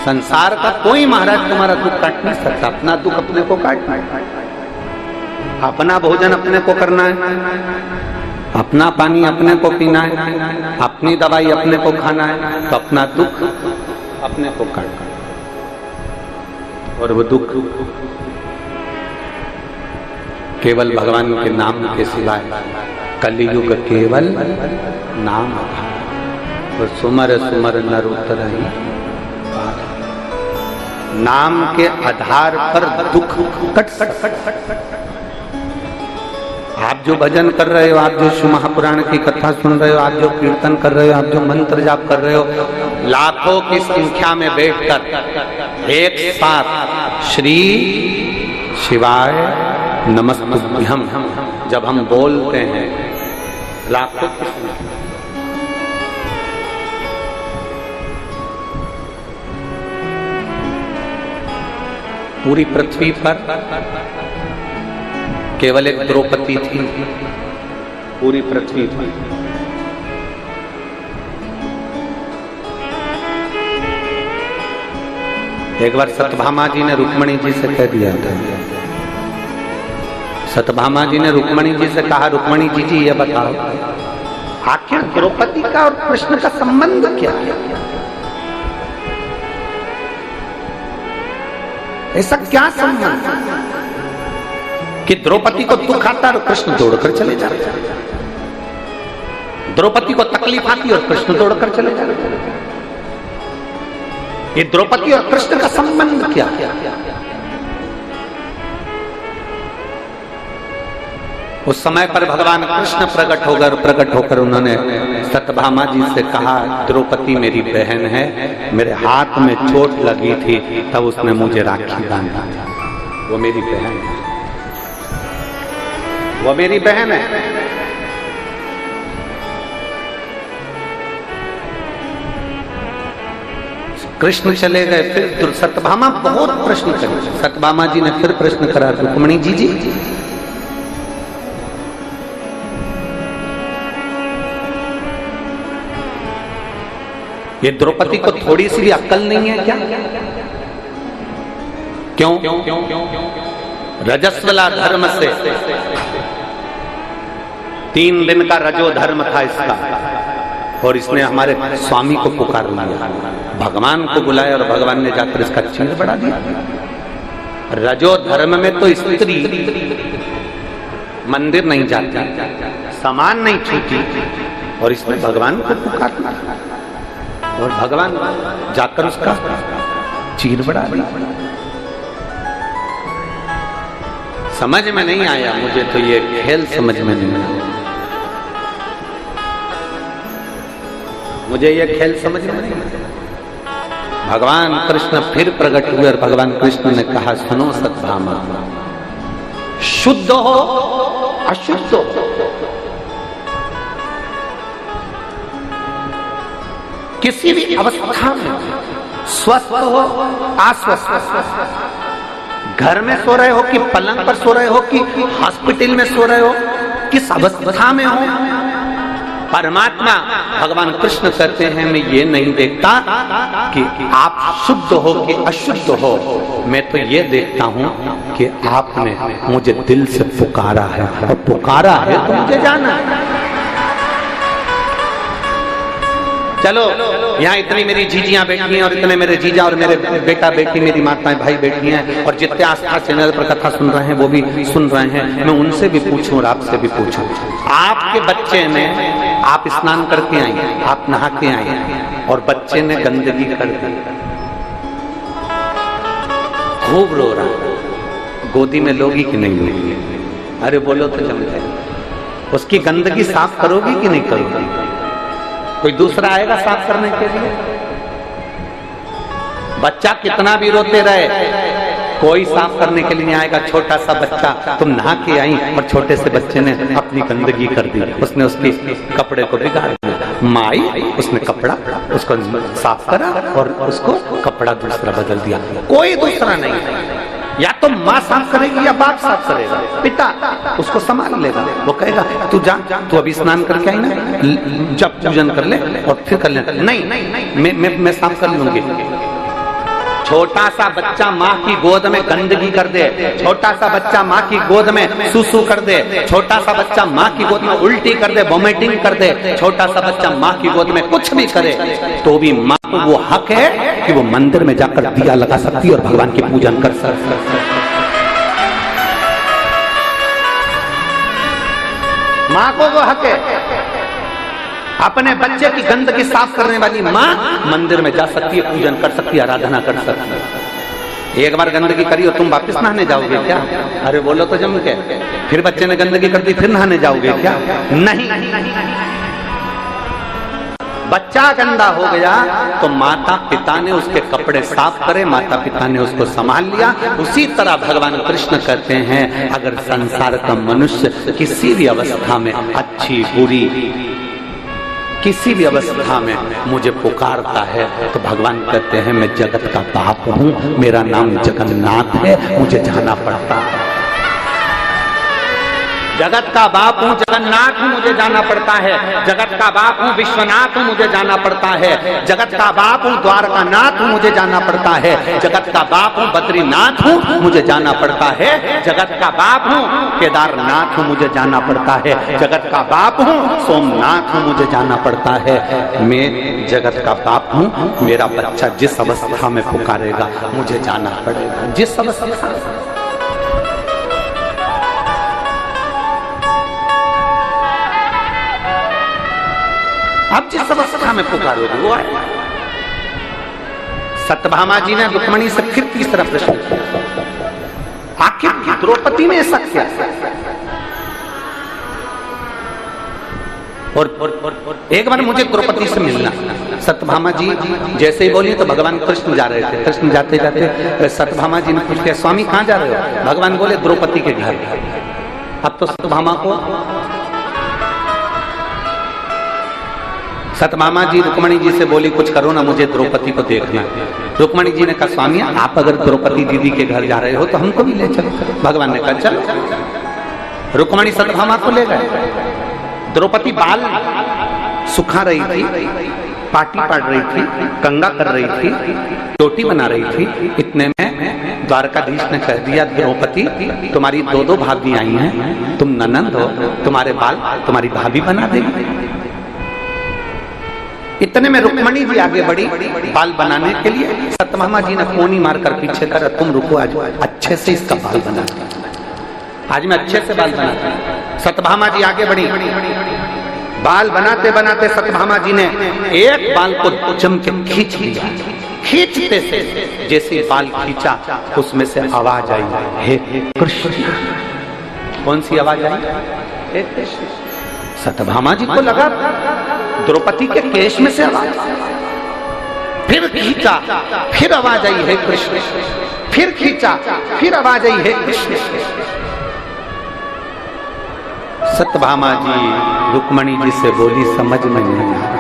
संसार का कोई महाराज तुम्हारा दुख काट नहीं सकता। अपना दुख अपने को काटना है, अपना भोजन अपने को करना है, अपना पानी अपने को पीना है, अपनी दवाई अपने को खाना है, तो अपना दुख अपने को काटना। और वो दुख केवल भगवान के नाम के सिवाय, कलियुग केवल नाम और सुमर सुमर नर उतरहि। नाम के आधार पर दुख कट सकता। आप जो भजन कर रहे हो, आप जो शिव महापुराण की कथा सुन रहे हो, आप जो कीर्तन कर रहे हो, आप जो मंत्र जाप कर रहे हो, लाखों की संख्या में बैठकर एक साथ श्री शिवाय नमस्तुभ्यम जब हम बोलते हैं, लाखों की पूरी पृथ्वी पर केवल एक द्रौपदी थी, पूरी पृथ्वी पर। एक बार सत्यभामा जी ने रुक्मणी जी से कह दिया था, सत्यभामा जी ने रुक्मणी जी से कहा, रुक्मणी जी ये बताओ आखिर द्रौपदी का और कृष्ण का संबंध क्या है? ऐसा क्या संबंध कि द्रौपदी को दुख आता और कृष्ण दौड़कर चले जाते, द्रौपदी को तकलीफ आती और कृष्ण दौड़कर चले जाते? ये द्रौपदी और कृष्ण का संबंध क्या है? उस समय पर भगवान कृष्ण प्रकट होकर उन्होंने सत्यभामा जी से कहा, द्रौपदी मेरी बहन है, मेरे हाथ में चोट लगी थी तब उसने मुझे राखी बांधा, वो मेरी बहन है, वो मेरी बहन है। कृष्ण चले गए, फिर सत्यभामा बहुत प्रश्न करे। सत्यभामा जी ने फिर प्रश्न करा, रुक्मिणी जी ये द्रौपदी को थोड़ी सी भी अक्ल नहीं है क्या? क्यों? रजस्वला धर्म से 3 दिन का रजो धर्म था इसका, और इसने हमारे स्वामी को पुकार लिया, भगवान को बुलाया और भगवान ने जाकर इसका चीर बढ़ा दिया। रजो धर्म में तो स्त्री मंदिर नहीं जाती, सामान नहीं छूती, और इसने भगवान को पुकार लिया और भगवान जाकर उसका चीर बढ़ा दिया। समझ में नहीं आया मुझे, तो ये खेल समझ में नहीं आया मुझे, ये खेल समझ में नहीं आया। भगवान कृष्ण फिर प्रकट हुए और भगवान कृष्ण ने कहा, सुनो सत्यभामा, शुद्ध हो अशुद्ध हो, किसी भी अवस्था में, स्वस्थ हो अस्वस्थ, घर में सो रहे हो कि पलंग पर सो रहे हो कि हॉस्पिटल में सो रहे हो, किस अवस्था में हो, परमात्मा भगवान कृष्ण कहते हैं, मैं ये नहीं देखता कि आप शुद्ध हो कि अशुद्ध हो, मैं तो ये देखता हूं कि आपने मुझे दिल से पुकारा है, और पुकारा है तो मुझे जाना है। चलो, यहाँ इतनी मेरी जीजियां बैठी हैं और इतने मेरे जीजा और मेरे बेटा बेटी, मेरी माताएं भाई बैठी हैं, और जितने आस्था चैनल पर कथा सुन रहे हैं वो भी सुन रहे हैं। मैं उनसे भी पूछूं और आपसे भी पूछूं, आपके बच्चे ने, आप स्नान करके आई, आप नहा के आई, और बच्चे ने गंदगी कर दी, खूब रो रहा, गोदी में लोगी कि नहीं लोगी? अरे बोलो तो जम जाए, उसकी गंदगी साफ करोगी कि नहीं करोगी? कोई दूसरा आएगा साफ करने के लिए? बच्चा कितना भी रोते रहे, कोई साफ करने के लिए नहीं आएगा। छोटा सा बच्चा, तुम नहा के आई और छोटे से बच्चे ने अपनी गंदगी कर दी, उसने उसके कपड़े को बिगाड़ दिया। माई उसने कपड़ा उसको साफ करा और उसको कपड़ा दूसरा बदल दिया। कोई दूसरा नहीं, या तो माँ साफ करेगी या बाप साफ करेगा, पिता उसको संभाल लेगा। वो कहेगा तू जा, तू अभी स्नान करके आई ना, जब पूजन कर ले और फिर कर ले। नहीं, मैं साफ कर लूंगी। छोटा सा बच्चा माँ की गोद में गंदगी कर दे, छोटा सा बच्चा माँ की गोद में सुसु कर दे, छोटा सा बच्चा माँ की गोद में उल्टी कर दे, वोमिटिंग कर दे, छोटा सा बच्चा माँ की गोद में कुछ भी करे, तो भी माँ को वो हक है कि वो मंदिर में जाकर दिया लगा सकती है और भगवान की पूजन कर सकती है। माँ को वो हक है। अपने बच्चे की गंदगी साफ करने वाली माँ मंदिर में जा सकती है, पूजन कर सकती है, आराधना कर सकती है। एक बार गंदगी करी और तुम वापस नहाने जाओगे क्या? अरे बोलो तो जम के। फिर बच्चे ने गंदगी कर दी, फिर नहाने जाओगे क्या? नहीं। बच्चा गंदा हो गया तो माता पिता ने उसके कपड़े साफ करे, माता पिता ने उसको संभाल लिया। उसी तरह भगवान कृष्ण कहते हैं, अगर संसार का मनुष्य किसी भी अवस्था में, अच्छी बुरी किसी भी अवस्था में मुझे पुकारता है, तो भगवान कहते हैं मैं जगत का बाप हूं, मेरा नाम जगन्नाथ है, मुझे जाना पड़ता है। जगत का बाप हूँ, जगन्नाथ हूँ, मुझे जाना पड़ता है। जगत का बाप हूँ, विश्वनाथ हूँ, मुझे जाना पड़ता है। जगत का बाप हूँ, द्वारकानाथ हूँ, मुझे जाना पड़ता है। जगत का बाप हूँ, बद्रीनाथ हूँ, मुझे जाना पड़ता है। जगत का बाप हूँ, केदारनाथ हूँ, मुझे जाना पड़ता है। जगत का बाप हूँ, सोमनाथ हूँ, मुझे जाना पड़ता है। मैं जगत का बाप हूँ, मेरा बच्चा जिस अवस्था में पुकारेगा मुझे जाना पड़ेगा, जिस अवस्था। अब जिस अवस्था में पुकारोगे वो आएगा। सत्यभामा जी ने रुक्मणी से फिर तीसरा प्रश्न किया, आखिर द्रौपदी में ऐसा क्या? और एक बार मुझे द्रौपदी से मिलना। सत्यभामा जी जैसे ही बोली तो भगवान कृष्ण जा रहे थे। कृष्ण जाते जाते सत्यभामा जी ने पूछ लिया, स्वामी कहाँ जा रहे हो? भगवान बोले द्रौपदी के घर। अब तो सत्यभामा जी रुक्मणी जी से बोली, कुछ करो ना, मुझे द्रौपदी को देखना। रुक्मणी जी ने कहा, स्वामी आप अगर द्रौपदी दीदी के घर जा रहे हो तो हमको भी ले चलो। भगवान ने कहा चलो। रुक्मणी सत्यभामा को ले गए। द्रौपदी बाल सुखा रही थी, पाटी पाड़ रही थी, कंगा कर रही थी, रोटी बना रही थी। इतने में द्वारकाधीश ने कह दिया, द्रौपदी तुम्हारी दो भाभी आई हैं, तुम ननंद हो, तुम्हारे बाल तुम्हारी भाभी बना देगी। इतने में रुक्मणी जी आगे बढ़ी बाल बनाने के लिए। सत्यभामा जी ने कोनी मारकर पीछे करा, तुम रुको, आज अच्छे से इसका बाल बना, आज मैं अच्छे से बाल बनाती। सत्यभामा जी आगे बढ़ी, बाल बनाते बनाते सत्यभामा जी ने एक बाल को जम के खींच लिया। खींचते से जैसे बाल खींचा उसमें से आवाज आई, हे कृष्ण। कौन सी आवाज आई? हे कृष्ण। सत्यभामा जी को लगा द्रौपदी के केश में से आवाज, फिर खींचा, फिर आवाज आई, हे कृष्ण। फिर खींचा, फिर आवाज आई, हे कृष्ण। सत्यभामा जी रुक्मणी जी से बोली, समझ में नहीं आ रहा।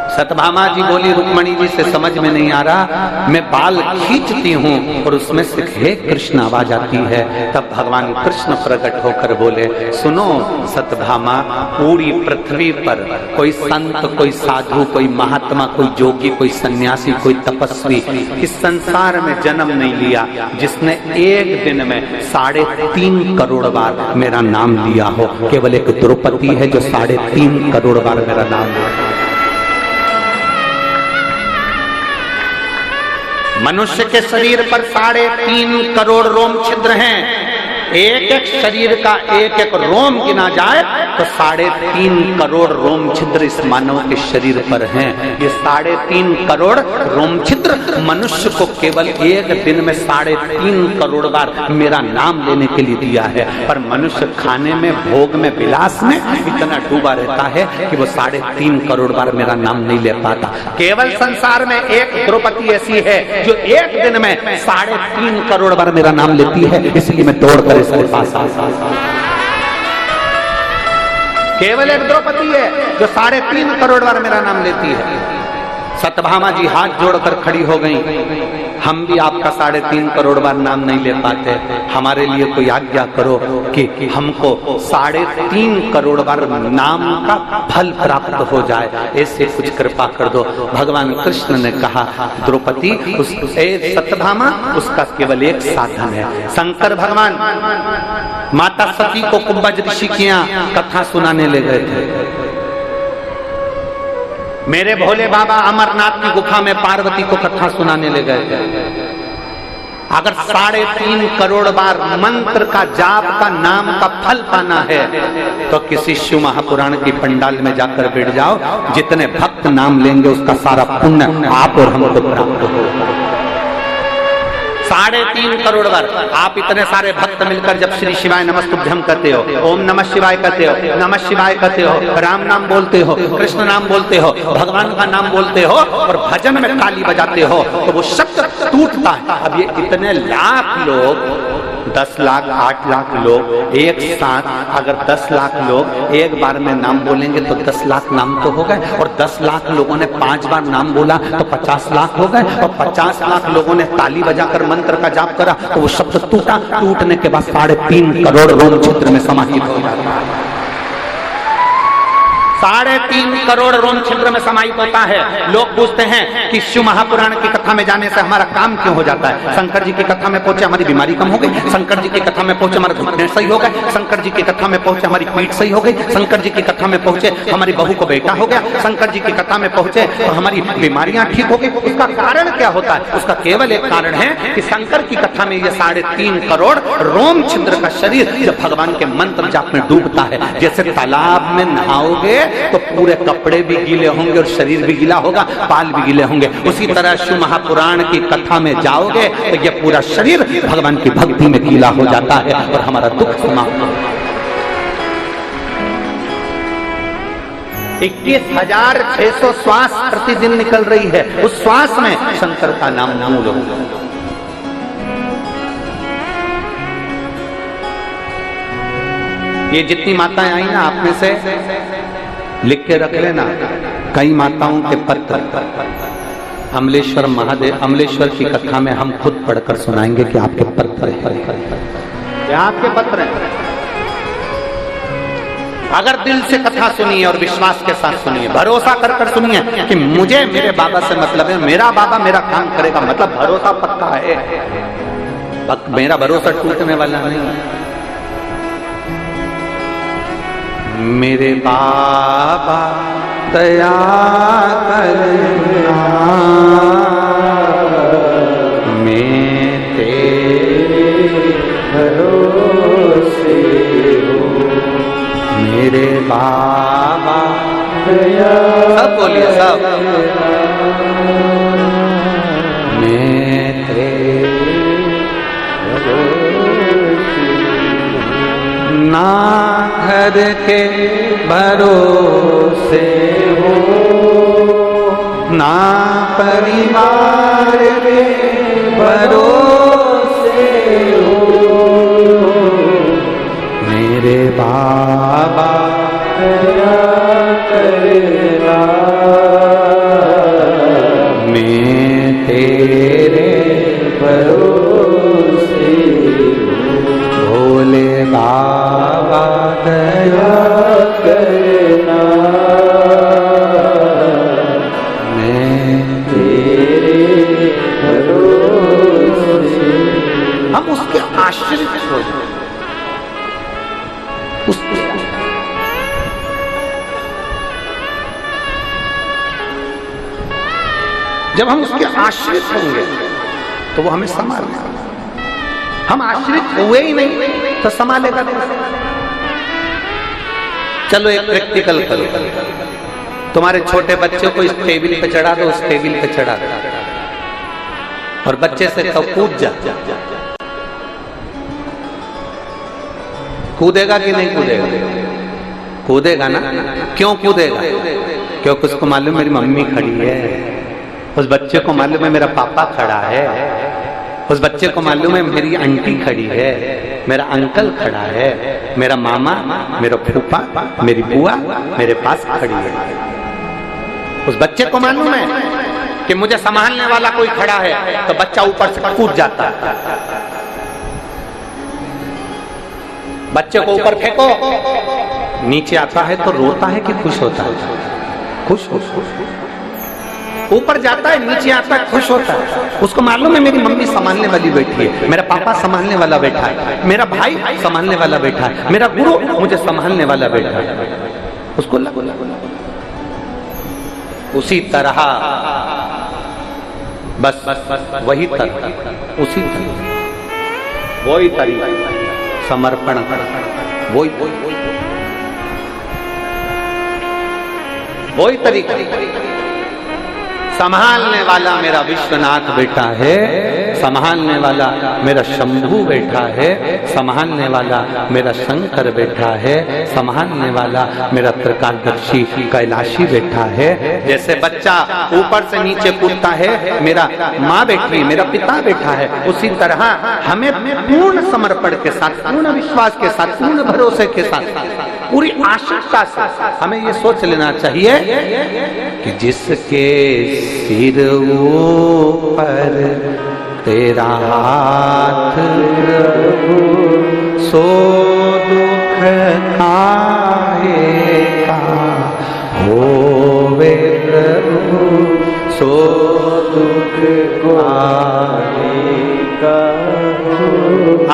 सत्यभामा जी बोली रुक्मणी जी से, समझ में नहीं आ रहा, मैं बाल खींचती हूँ और उसमें से हे कृष्ण आवाज आती है। तब भगवान कृष्ण प्रकट होकर बोले, सुनो सत्यभामा, पूरी पृथ्वी पर कोई संत, कोई साधु, कोई महात्मा, कोई जोगी, कोई सन्यासी, कोई तपस्वी इस संसार में जन्म नहीं लिया जिसने एक दिन में 3.5 करोड़ बार मेरा नाम लिया हो। केवल एक द्रौपदी है जो 3.5 करोड़ बार मेरा नाम लिया। मनुष्य के शरीर पर 3.5 करोड़ रोम छिद्र हैं। एक एक शरीर का एक एक रोम गिना जाए तो 3.5 करोड़ रोम छिद्र इस मानव के शरीर पर हैं। ये 3.5 करोड़ रोम छिद्र मनुष्य को केवल एक दिन में 3.5 करोड़ बार मेरा नाम लेने के लिए दिया है। पर मनुष्य खाने में, भोग में, विलास में इतना डूबा रहता है कि वो 3.5 करोड़ बार मेरा नाम नहीं ले पाता। केवल संसार में एक द्रौपदी ऐसी है जो एक दिन में 3.5 करोड़ बार मेरा नाम लेती है। इसलिए मैं दौड़कर इसके पास केवल एक द्रौपदी है जो 3.5 करोड़ बार मेरा नाम लेती है। सत्यभामा जी हाथ जोड़कर खड़ी हो गई, हम भी आपका 3.5 करोड़ बार नाम नहीं ले पाते, हमारे लिए कोई आज्ञा करो कि हमको 3.5 करोड़ बार नाम का फल प्राप्त हो जाए, ऐसे कुछ कृपा कर दो। भगवान कृष्ण ने कहा, द्रौपदी सत्यभामा उसका केवल एक साधन है। शंकर भगवान माता सती को कुंभज ऋषि की कथा सुनाने ले गए थे। मेरे भोले बाबा अमरनाथ की गुफा में पार्वती को कथा सुनाने ले गए थे। अगर 3.5 करोड़ बार मंत्र का जाप का नाम का फल पाना है तो किसी शिव महापुराण की पंडाल में जाकर बैठ जाओ, जितने भक्त नाम लेंगे उसका सारा पुण्य आप और हमको प्राप्त होगा। 3.5 करोड़ बार आप इतने सारे भक्त मिलकर जब श्री शिवाय नमस्तुभ्यं कहते हो, ओम नमः शिवाय कहते हो, नमः शिवाय कहते हो, राम नाम बोलते हो, कृष्ण नाम बोलते हो, भगवान का नाम बोलते हो और भजन में ताली बजाते हो तो वो शब्द टूटता है। अब ये इतने लाख लोग 10 लाख 8 लाख लोग एक साथ, अगर 10 लाख लोग एक बार में नाम बोलेंगे तो 10 लाख नाम तो हो गए, और 10 लाख लोगों ने 5 बार नाम बोला तो 50 लाख हो गए, और 50 लाख लोगों ने ताली बजाकर मंत्र का जाप करा तो वो शब्द टूटा, टूटने के बाद 3.5 करोड़ रोम क्षेत्र में समाहित हो जाता है। 3.5 करोड़ रोम छिद्र में समाहित होता है। लोग पूछते हैं कि शिव महापुराण की कथा में जाने से हमारा काम क्यों हो जाता है? शंकर जी की कथा में पहुंचे हमारी बीमारी कम हो गई, शंकर जी की कथा में पहुंचे हमारे घुटने सही हो गए, शंकर जी की कथा में पहुंचे हमारी पीठ सही हो गई, शंकर जी की कथा में पहुंचे हमारी बहू को बेटा हो गया, शंकर जी की कथा में पहुंचे तो हमारी बीमारियां ठीक हो गई। उसका कारण क्या होता है? उसका केवल एक कारण है कि शंकर की कथा में ये 3.5 करोड़ रोम छिद्र का शरीर जब भगवान के मंत्र जाप में डूबता है, जैसे तालाब में नहाओगे तो पूरे कपड़े भी गीले होंगे और शरीर भी गीला होगा, बाल भी गीले होंगे, उसी तरह शिव महापुराण की कथा में जाओगे तो ये पूरा शरीर भगवान की भक्ति में गीला हो जाता है और हमारा दुख समाप्त हो जाता है। 21,600 श्वास प्रतिदिन निकल रही है, उस श्वास में शंकर का नाम मूल हो। ये जितनी माताएं आई ना, आप में से लिख के रख लेना, कई माताओं के पत्र अमलेश्वर महादेव, अमलेश्वर की कथा में हम खुद पढ़कर सुनाएंगे कि आपके पत्र है, आपके पत्र है। अगर दिल से कथा सुनिए और विश्वास के साथ सुनिए, भरोसा कर कर सुनिए कि मुझे मेरे बाबा से मतलब है, मेरा बाबा मेरा काम करेगा, मतलब भरोसा पक्का है, मेरा भरोसा टूटने वाला नहीं है। मेरे बाबा दया करना, मैं तेरे भरोसे हूँ, मेरे बाबा दया, सब बोलिए सब, मैं तेरे ना घर के भरोसे हो, ना परिवार के भरोसे हो, मेरे बाबा दया करेगा, मैं तेरे भरोसे भोले बाबा दया करना, मैं तेरे भरोसे। हम उसके आश्रित हो जाए, उसके जब हम उसके आश्रित होंगे तो वो हमें संभालेगा। हम आश्रित हुए ही नहीं तो संभालेगा कैसे? चलो एक प्रैक्टिकल करो, तुम्हारे छोटे बच्चे को इस टेबल पे चढ़ा दो, उस टेबल पे चढ़ा दो और बच्चे से कहो कूद जा, कूदेगा कि नहीं कूदेगा? कूदेगा ना। क्यों कूदेगा? क्योंकि उसको मालूम मेरी मम्मी खड़ी है, उस बच्चे को मालूम है मेरा पापा खड़ा है, उस बच्चे को मालूम है मेरी आंटी खड़ी है, मेरा अंकल खड़ा है, मेरा मामा, मेरा फूफा, मेरी बुआ मेरे पास खड़ी है। उस बच्चे को मालूम है कि मुझे संभालने वाला कोई खड़ा है, तो बच्चा ऊपर से कूद जाता है। बच्चे को ऊपर फेंको, नीचे आता है तो रोता है कि खुश होता है? खुश हो। ऊपर जाता है, नीचे आता है, खुश होता है। उसको मालूम है मेरी मम्मी संभालने वाली बैठी है, मेरा पापा संभालने वाला बैठा है, मेरा भाई संभालने वाला बैठा है, मेरा गुरु मुझे संभालने वाला बैठा है। उसको लगो उसी तरह बस वही तरह, उसी तरह वही तरीका समर्पण, वही तरीका। संभालने वाला मेरा विश्वनाथ बेटा है, संभालने वाला मेरा शंभू बैठा है, संभालने वाला मेरा शंकर बैठा है, संभालने वाला मेरा त्रिकालदर्शी कैलाशी बैठा है। जैसे बच्चा ऊपर से नीचे कूदता है, मेरा माँ बैठी, मेरा पिता बैठा है, उसी तरह हमें पूर्ण समर्पण के साथ, पूर्ण विश्वास के साथ, पूर्ण भरोसे के साथ, पूरी आशंका से हमें ये सोच लेना चाहिए कि जिसके सिर ऊपर तेरा हाथ प्रभु, सो दुख काहेगा होवे प्रभु, सो दुख काहेगा।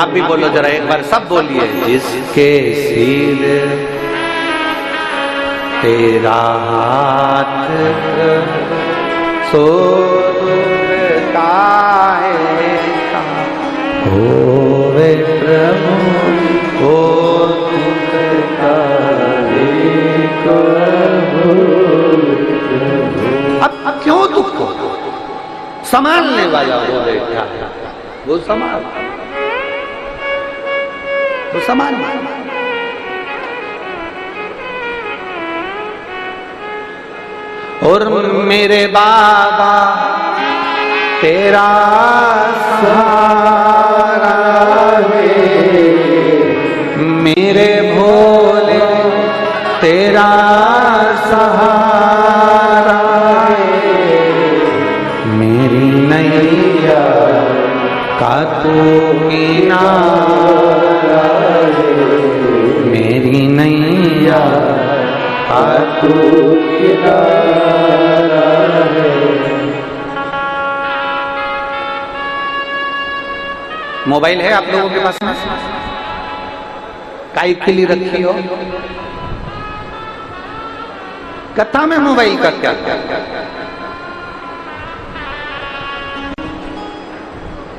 आप भी बोलो जरा एक बार, सब बोलिए। जिसके सिर तेरा हाथ सो दुख काहेगा होवे प्रभु, ओ दुख काहेगा। अब क्यों दुख को संभालने वाला वो बैठा है, वो संभाल, वो संभाल। और मेरे बाबा तेरा सहारा है, मेरे भोले तेरा सहारा है, मेरी नैया का तू किनारा है, मेरी नैया का तू किनारा है। मोबाइल है आप लोगों के पास में? काई के लिए रखी हो? कथा में मोबाइल का क्या क्या?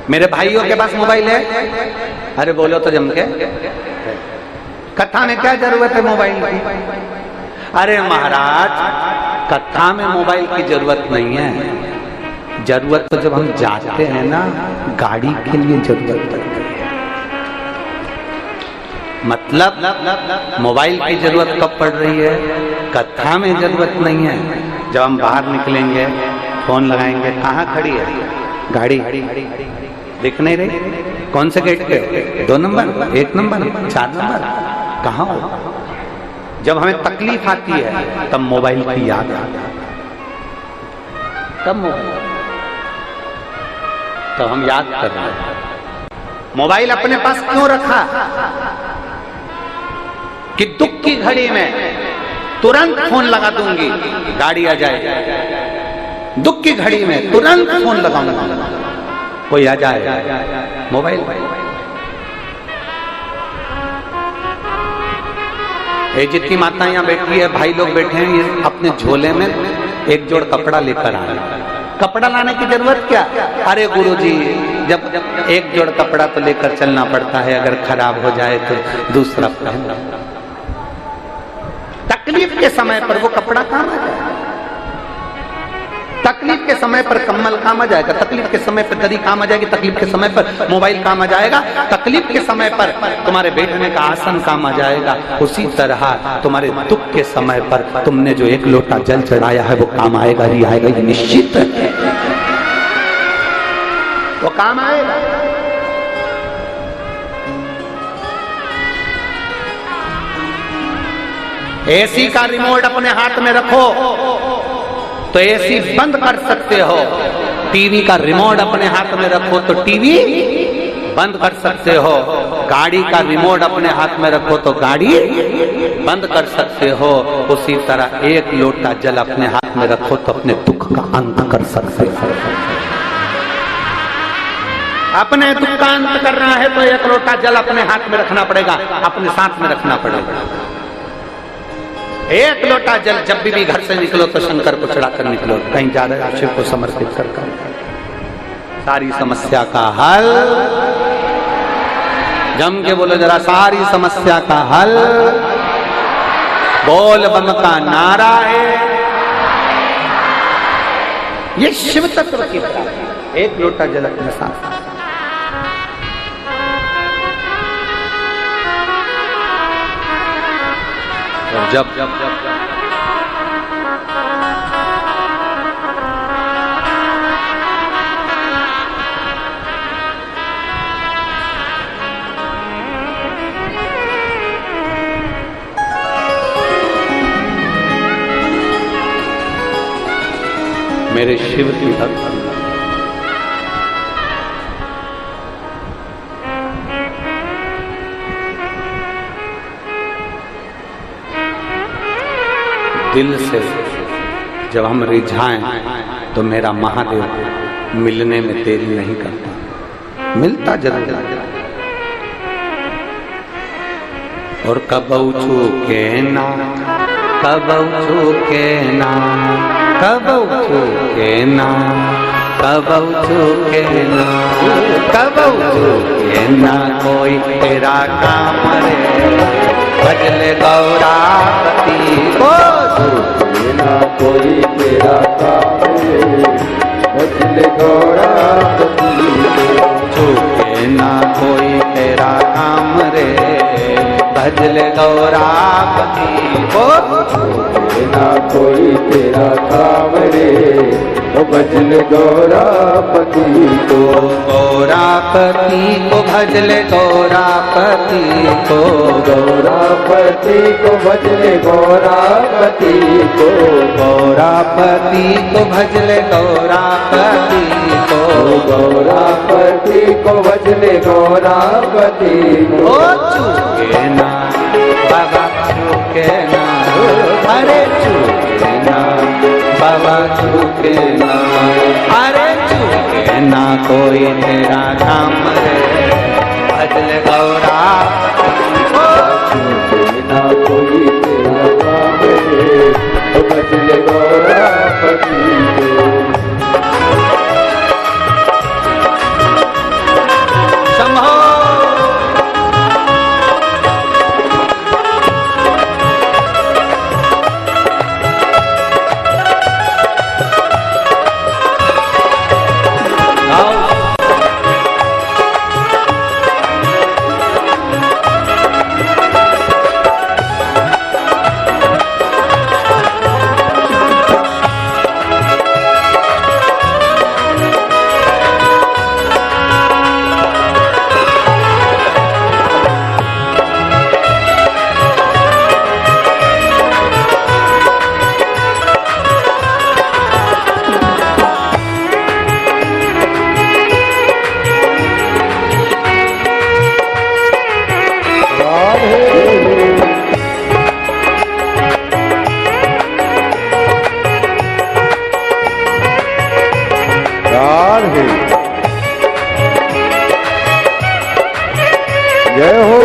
मेरे भाइयों के पास मोबाइल है? अरे बोलो तो जम के। कथा में क्या जरूरत है मोबाइल की? अरे महाराज, कथा में मोबाइल की जरूरत नहीं है। जरूरत तो जब हम जाते हैं ना, गाड़ी के लिए जरूरत पड़ती है। मतलब मोबाइल की जरूरत कब पड़ रही है? कथा में जरूरत नहीं है। जब हम बाहर निकलेंगे, फोन लगाएंगे, कहाँ खड़ी है गाड़ी? दिख नहीं रही? कौन से गेट पे? 2 नंबर, 1 नंबर, 4 नंबर, कहाँ हो? जब हमें तकलीफ आती है तब मोबाइल की याद आती है। तब मोबाइल, तो हम याद कर रहे हैं। मोबाइल अपने पास क्यों रखा? कि दुख की घड़ी में तुरंत फोन लगा दूंगी, गाड़ी आ जाए। दुख की घड़ी में तुरंत फोन लगाऊंगा, कोई आ जाए। मोबाइल ये जितनी माता यहाँ बैठी है, भाई लोग बैठे हैं, ये अपने झोले में एक जोड़ कपड़ा लेकर आए। कपड़ा लाने की जरूरत क्या? अरे गुरुजी, जब एक जोड़ कपड़ा तो लेकर चलना पड़ता है, अगर खराब हो जाए तो दूसरा पहनना। तकलीफ के समय पर वो कपड़ा काम आ जाएगा, तकलीफ के समय पर कम्बल काम आ जाएगा, तकलीफ के समय पर दरी काम आ जाएगी, तकलीफ के समय पर मोबाइल काम आ जाएगा, तकलीफ के समय पर तुम्हारे बैठने का आसन काम आ जाएगा। उसी तरह तुम्हारे दुख के समय पर तुमने जो 1 लोटा जल चढ़ाया है वो काम आएगा ही आएगा, ये निश्चित है, वो काम आएगा। एसी का रिमोट अपने हाथ में रखो तो एसी बंद कर सकते हो, टीवी का रिमोट अपने हाथ में रखो तो टीवी बंद कर सकते हो, गाड़ी का रिमोट अपने हाथ में रखो तो गाड़ी बंद कर सकते हो। उसी तरह 1 लोटा जल अपने हाथ में रखो तो अपने दुख का अंत कर सकते हो। अपने दुख का अंत करना है तो 1 लोटा जल अपने हाथ में रखना पड़ेगा, अपने साथ में रखना पड़ेगा। 1 लोटा जल जब भी घर से निकलो तो शंकर को चढ़ाकर निकलो, कहीं जा रहे हो शिव को समर्पित कर सारी समस्या का हल। जम के बोलो जरा, सारी समस्या का हल बोल बम का नारा है। ये शिव तत्व की बात है। 1 लोटा जल अपने साथ जब मेरे शिव की भक्त दिल से जब हम रिझाएं तो मेरा महादेव मिलने में देरी नहीं करता, मिलता जरूर। और कबऊ छूके ना, कबऊ छूके ना, कबऊ छूके ना, कबऊ छूके ना, कबऊ छूके ना कोई तेरा काम रे, भजले गौरापति को छूके ना कोई तेरा काम रे, भजले गौरापति को छूके ना कोई तेरा काम रे, भजले गौरापति को छूके ना कोई तेरा काम रे, भजले गौरापति को, गौरापति को भजले गौरापति को, गौरापति को भजले गौरापति को, गौरापति को भजले गौरापति को, गौरापति को भजले गौरापति को, छूके ना बाबा छूके ना, अरे छूके ना बाबा छूके ना, अरे छूके ना कोई तेरा काम रे, भजले गौरापति को, छूके ना कोई तेरा काम रे, भजले गौरापति को। शंभो जय हो।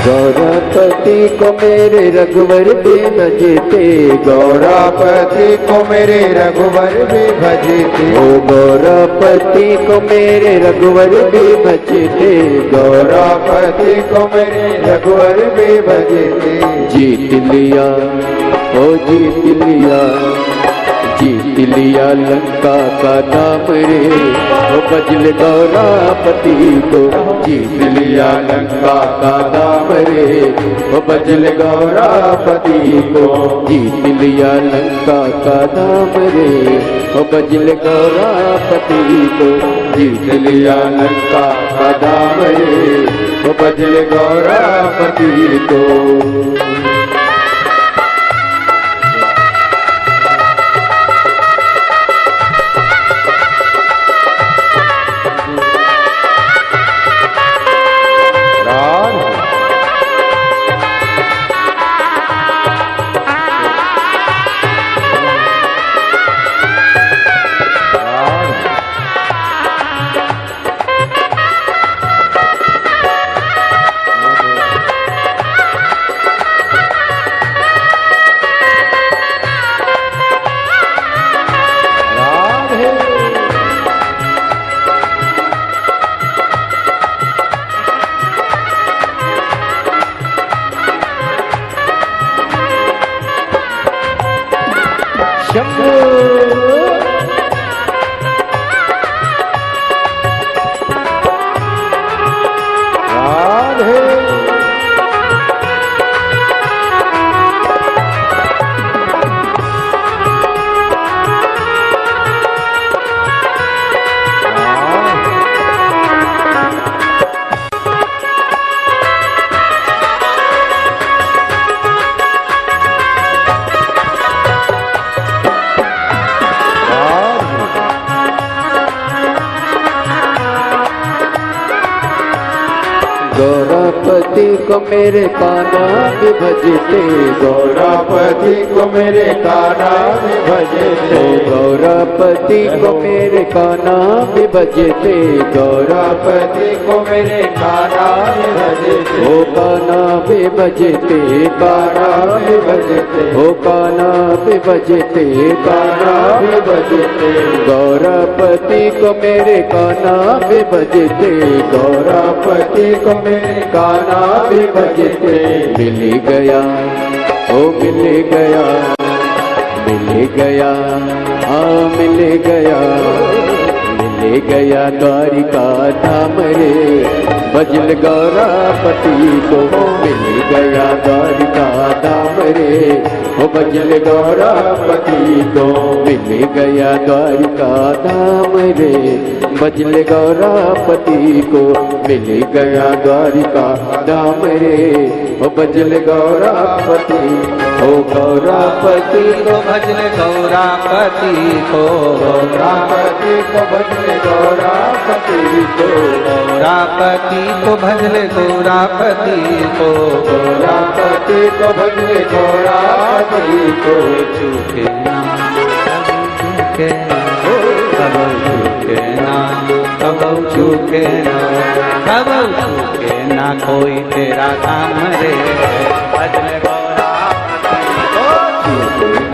गौरापति को मेरे रघुवर भी भजते, गौरापति को मेरे रघुवर भी भजते, ओ गौरापति को मेरे रघुवर भी भजते, गौरापति को मेरे रघुवर भी भजते। जीत लिया ओ जीत लिया, जीत लिया लंका का नाम रे, ओ भजल गौरापति को, जीत लिया लंका का नाम रे, ओ भजल गौरापति को, जीत लिया लंका का नाम रे, ओ भजल गौरापति को, जीत लिया लंका का नाम रे, ओ भजल गौरापति को। शंभू राधे गौरापति को मेरे काना भी भजते, गौरापति को मेरे काना भी भजते, गौरापति को मेरे काना भी भजते, गौरापति को मेरे काना भी भजते, ओ काना भी भजते, काना भी भजते, ओ काना भी भजते, काना भी भजते, गौरापति को मेरे काना भी भजते, गौरापति को मेरे काना भी भजते। मिल गया ओ मिल गया, मिल गया हाँ मिल गया, मिल गया द्वारिका धाम रे, भजल गौरापति को मिल गया द्वारिका धाम रे, ओ भजल गौरापति को मिल गया द्वारिका धाम रे, भजल गौरापति को मिल गया द्वारिका धाम रे, ओ भजल गौरापति, ओ गौरापति को भजले गौरापति को, गौरापति को भजले गौरापति को, गौरापति को भजले गौरापति को, गौरापति को भजले गौरापति को। चूके ना चूके कब चूके ना, कब चूके ना, कब चूके ना कोई तेरा काम रे, भजले गौरापति को,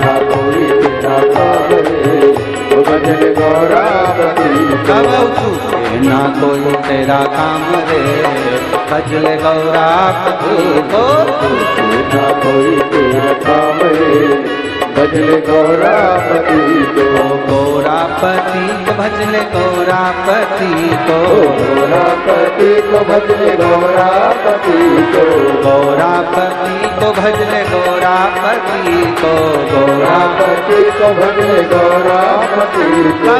ना कोई तेरा काम रे, ओ भजल गौरापति कब चूके ना कोई तेरा काम रे, भजले गौरापति को, ना कोई तेरा काम रे, भजल गौरापति को। गौरापति को भजले गौरापति को, गौरापति को भजले गौरापति को, गौरापति को भजले गौरापति को, गौरापति को भजले गौरापति को।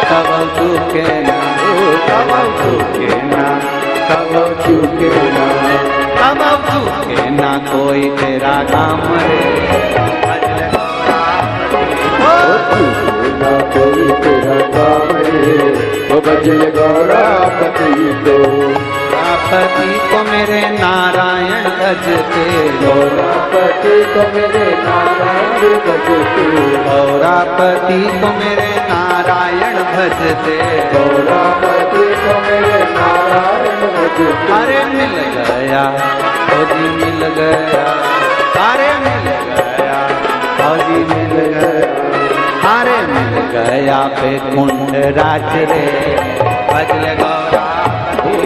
कब चूके ना, कब चूके ना, कब चूके ना, कब चूके ना, कब चूके ना कोई तेरा काम रे, भजले गौरापति को, ना कोई तेरा काम रे, ओ भजल गौरापति को। गौरापति को मेरे नारायण भजते, गौरापति को मेरे नारायण भजते, गौरापति को मेरे नारायण भजते, गौरापति को मेरे नारायण भजते। अरे मिल गया फौजी मिल गया, अरे मिल गया फौजी मिल गया, अरे मिल गया पे कुंड राज रे, भजले गौरापति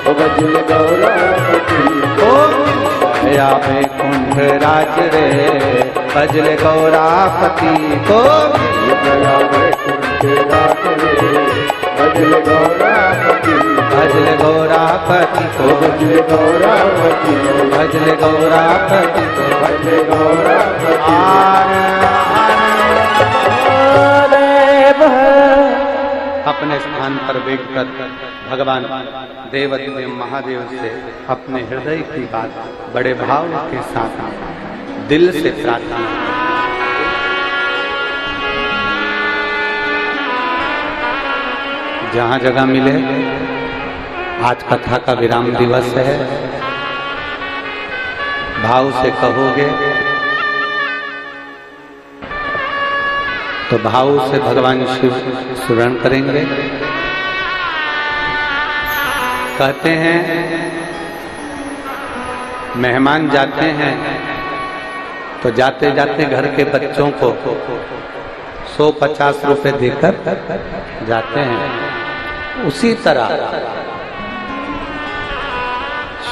ओ भजल गौरापति को, मिल गया पे कुंड राज रे, भजले गौरापति को, गया वैकुंठ राज रे, भजल गौरापति भजले गौरापति को, भजल गौरापति भजले गौरापति को, भजल गौरापति। अपने स्थान पर बैठकर भगवान देवदेव महादेव से अपने हृदय की बात बड़े भाव के साथ दिल से प्रार्थना करें। जहां जगह मिले, आज कथा का विराम दिवस है, भाव से कहोगे तो भाव से भगवान शिव स्मरण करेंगे। कहते हैं मेहमान जाते हैं तो जाते जाते घर के बच्चों को 150 रुपए देकर जाते हैं। उसी तरह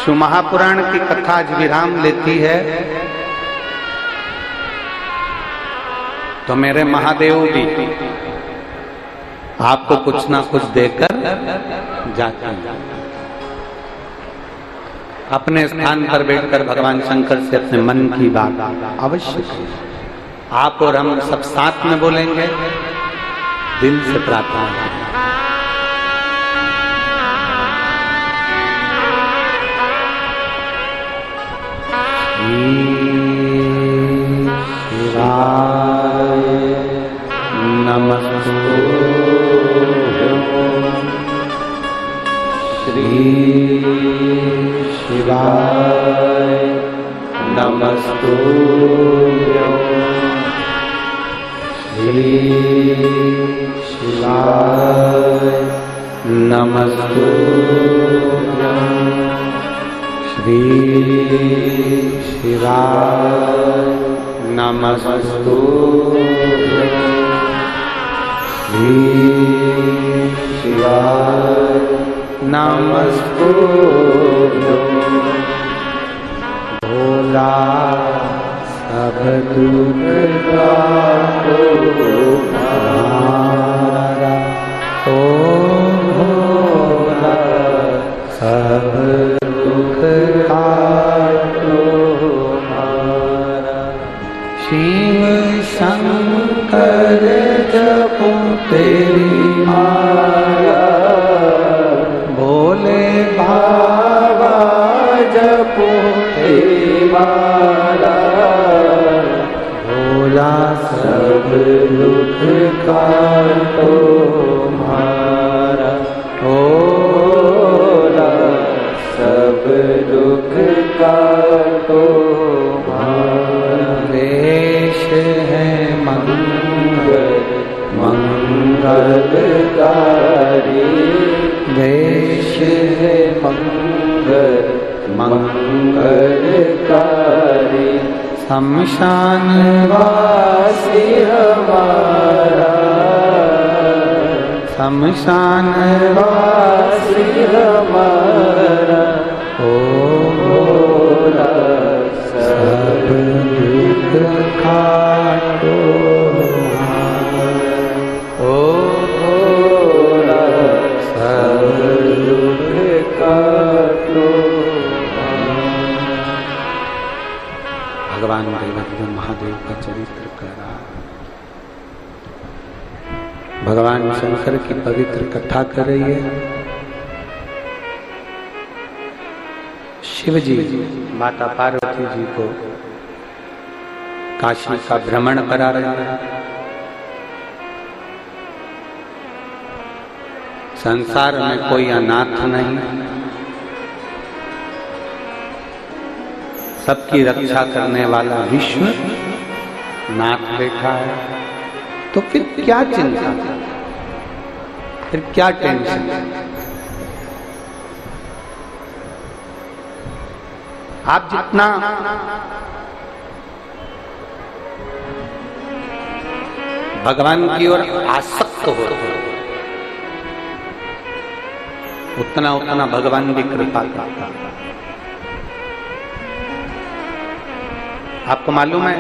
शिव महापुराण की कथा आज विराम लेती है तो मेरे महादेव भी आपको कुछ ना कुछ देकर जाते हैं। अपने स्थान पर बैठकर भगवान शंकर से अपने मन की बात अवश्य करें। आप और हम सब साथ में बोलेंगे, दिल से प्रार्थना करें। शिवाय नमस्तुभ्यं श्री शिवाय नमस्तुभ्यं श्री शिवाय नमस्तुभ्यं श्री शिवाय नमस्तुभ्यं श्री शिवाय नमस्तुभ्यं भोला सब दुख काटो हमारा, ओ भोला सब दुख काटो हमारा। शिव शंकर जपो तेरी माया, भोले बाबा जपो तेरी माला, भोला सब दुख काटो हमारा, भोला सब दुख काटो हमारा। देश है मंगल मंगलकारी, देश है मंगल मंगलकारी, शमशान वासी हमारा, शमशान वासी हमारा, ओ भोला सब दुख काटो हमारा, ओ भोला सब दुख काटो हमारा। भगवान देवदेव महादेव का चरित्र करा, भगवान शंकर की पवित्र कथा कर रही है। शिव जी माता पार्वती जी को काशी का भ्रमण करा रहे हैं। संसार में कोई अनाथ नहीं, सबकी रक्षा करने वाला विश्व नाथ बैठा है। तो फिर क्या चिंता, फिर क्या टेंशन? आप जितना भगवान की ओर आसक्त हो उतना उतना भगवान भी कृपा करता। आपको मालूम है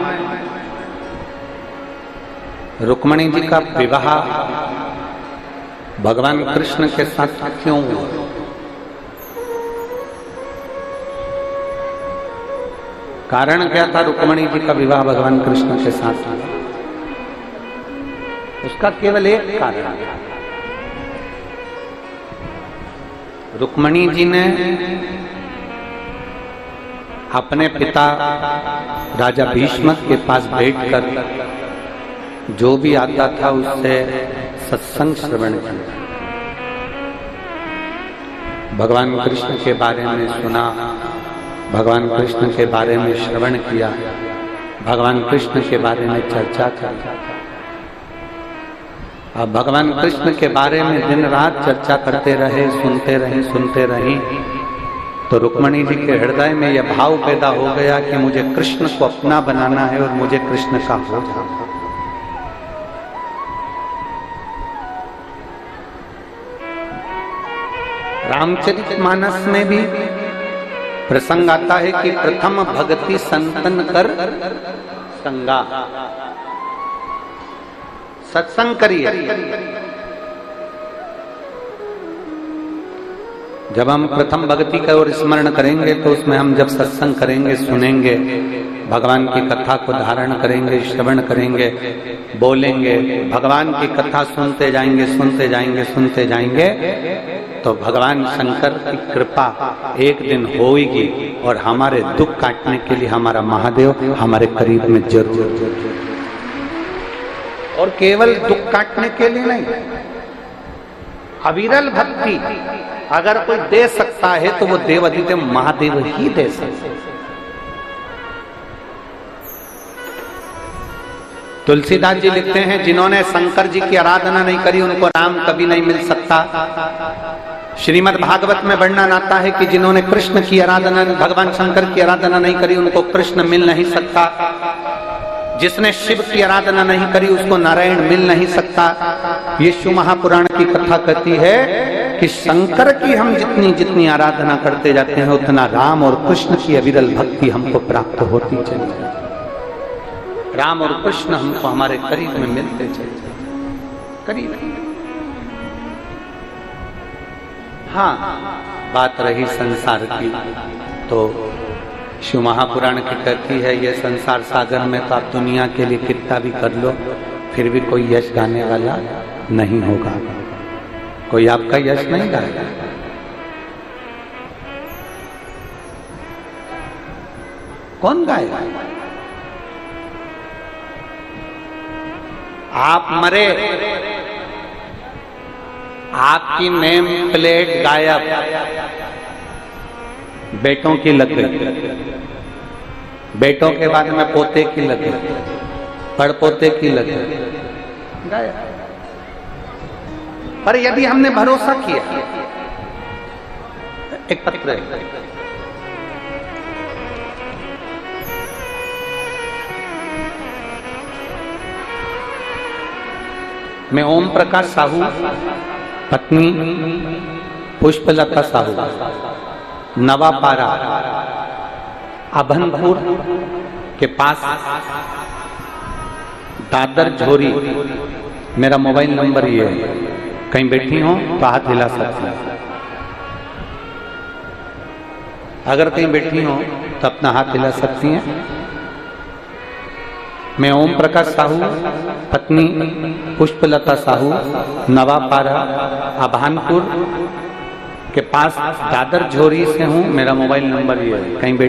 रुक्मणी जी का विवाह भगवान कृष्ण के साथ क्यों हुआ? कारण क्या था रुक्मणी जी का विवाह भगवान कृष्ण के साथ हुआ? उसका केवल एक कारण, रुक्मणी जी ने अपने पिता राजा भीष्म के पास बैठकर जो भी आता था उससे सत्संग श्रवण किया, भगवान कृष्ण के बारे में सुना, भगवान कृष्ण के बारे में श्रवण किया, भगवान कृष्ण के बारे में चर्चा की। अब भगवान कृष्ण के बारे में दिन रात चर्चा करते रहे, सुनते रहे, तो रुक्मणी जी के हृदय में यह भाव पैदा हो गया कि मुझे कृष्ण को अपना बनाना है और मुझे कृष्ण का हो जाना। रामचरितमानस में भी प्रसंग आता है कि प्रथम भक्ति संतन कर संगा, सत्संग करिए। जब हम प्रथम भक्ति का और स्मरण करेंगे तो उसमें हम जब सत्संग करेंगे, सुनेंगे, भगवान की कथा को धारण करेंगे, श्रवण करेंगे, बोलेंगे, भगवान की कथा सुनते जाएंगे, सुनते जाएंगे, सुनते जाएंगे, तो भगवान शंकर की कृपा एक दिन होगी और हमारे दुख काटने के लिए हमारा महादेव हमारे करीब में जरूर, और केवल दुख काटने के लिए नहीं, अविरल भक्ति अगर कोई दे सकता है तो वो देवादिदेव महादेव ही दे सकते। तुलसीदास जी लिखते हैं, जिन्होंने शंकर जी की आराधना नहीं करी उनको राम कभी नहीं मिल सकता। श्रीमद् भागवत में वर्णन आता है कि जिन्होंने कृष्ण की आराधना, भगवान शंकर की आराधना नहीं करी उनको कृष्ण मिल नहीं सकता। जिसने शिव की आराधना नहीं करी उसको नारायण मिल नहीं सकता। ये शिव महापुराण की कथा कहती है कि शंकर की हम जितनी जितनी आराधना करते जाते हैं उतना राम और कृष्ण की अविरल भक्ति हमको प्राप्त होती चली जाती। राम और कृष्ण हमको हमारे करीब में मिलते चले जाते, करीब। हाँ, बात रही संसार की, तो शिव महापुराण की कहती है ये संसार सागर में तो आप दुनिया के लिए कितना भी कर लो फिर भी कोई यश गाने वाला नहीं होगा, कोई आपका यश नहीं गाएगा। कौन गाएगा? आप मरे, आपकी नेम प्लेट गायब, बेटों की लग गई, बेटों के बाद में पोते की लग गई, पड़पोते की लग गई, गायब। पर यदि हमने भरोसा किया, एक पत्र है, मैं ओम प्रकाश साहू, पत्नी पुष्पलता साहू, नवापारा अभनपुर के पास दादर झोरी, मेरा मोबाइल नंबर ये है, कहीं बैठी हो तो हाथ हिला सकती हैं। अगर कहीं बैठी हो तो अपना हाथ हिला सकती हैं। मैं ओम प्रकाश साहू, पत्नी पुष्पलता साहू, नवापारा अभानपुर के पास दादर झोरी से हूँ। मेरा मोबाइल नंबर ये है, कहीं बैठ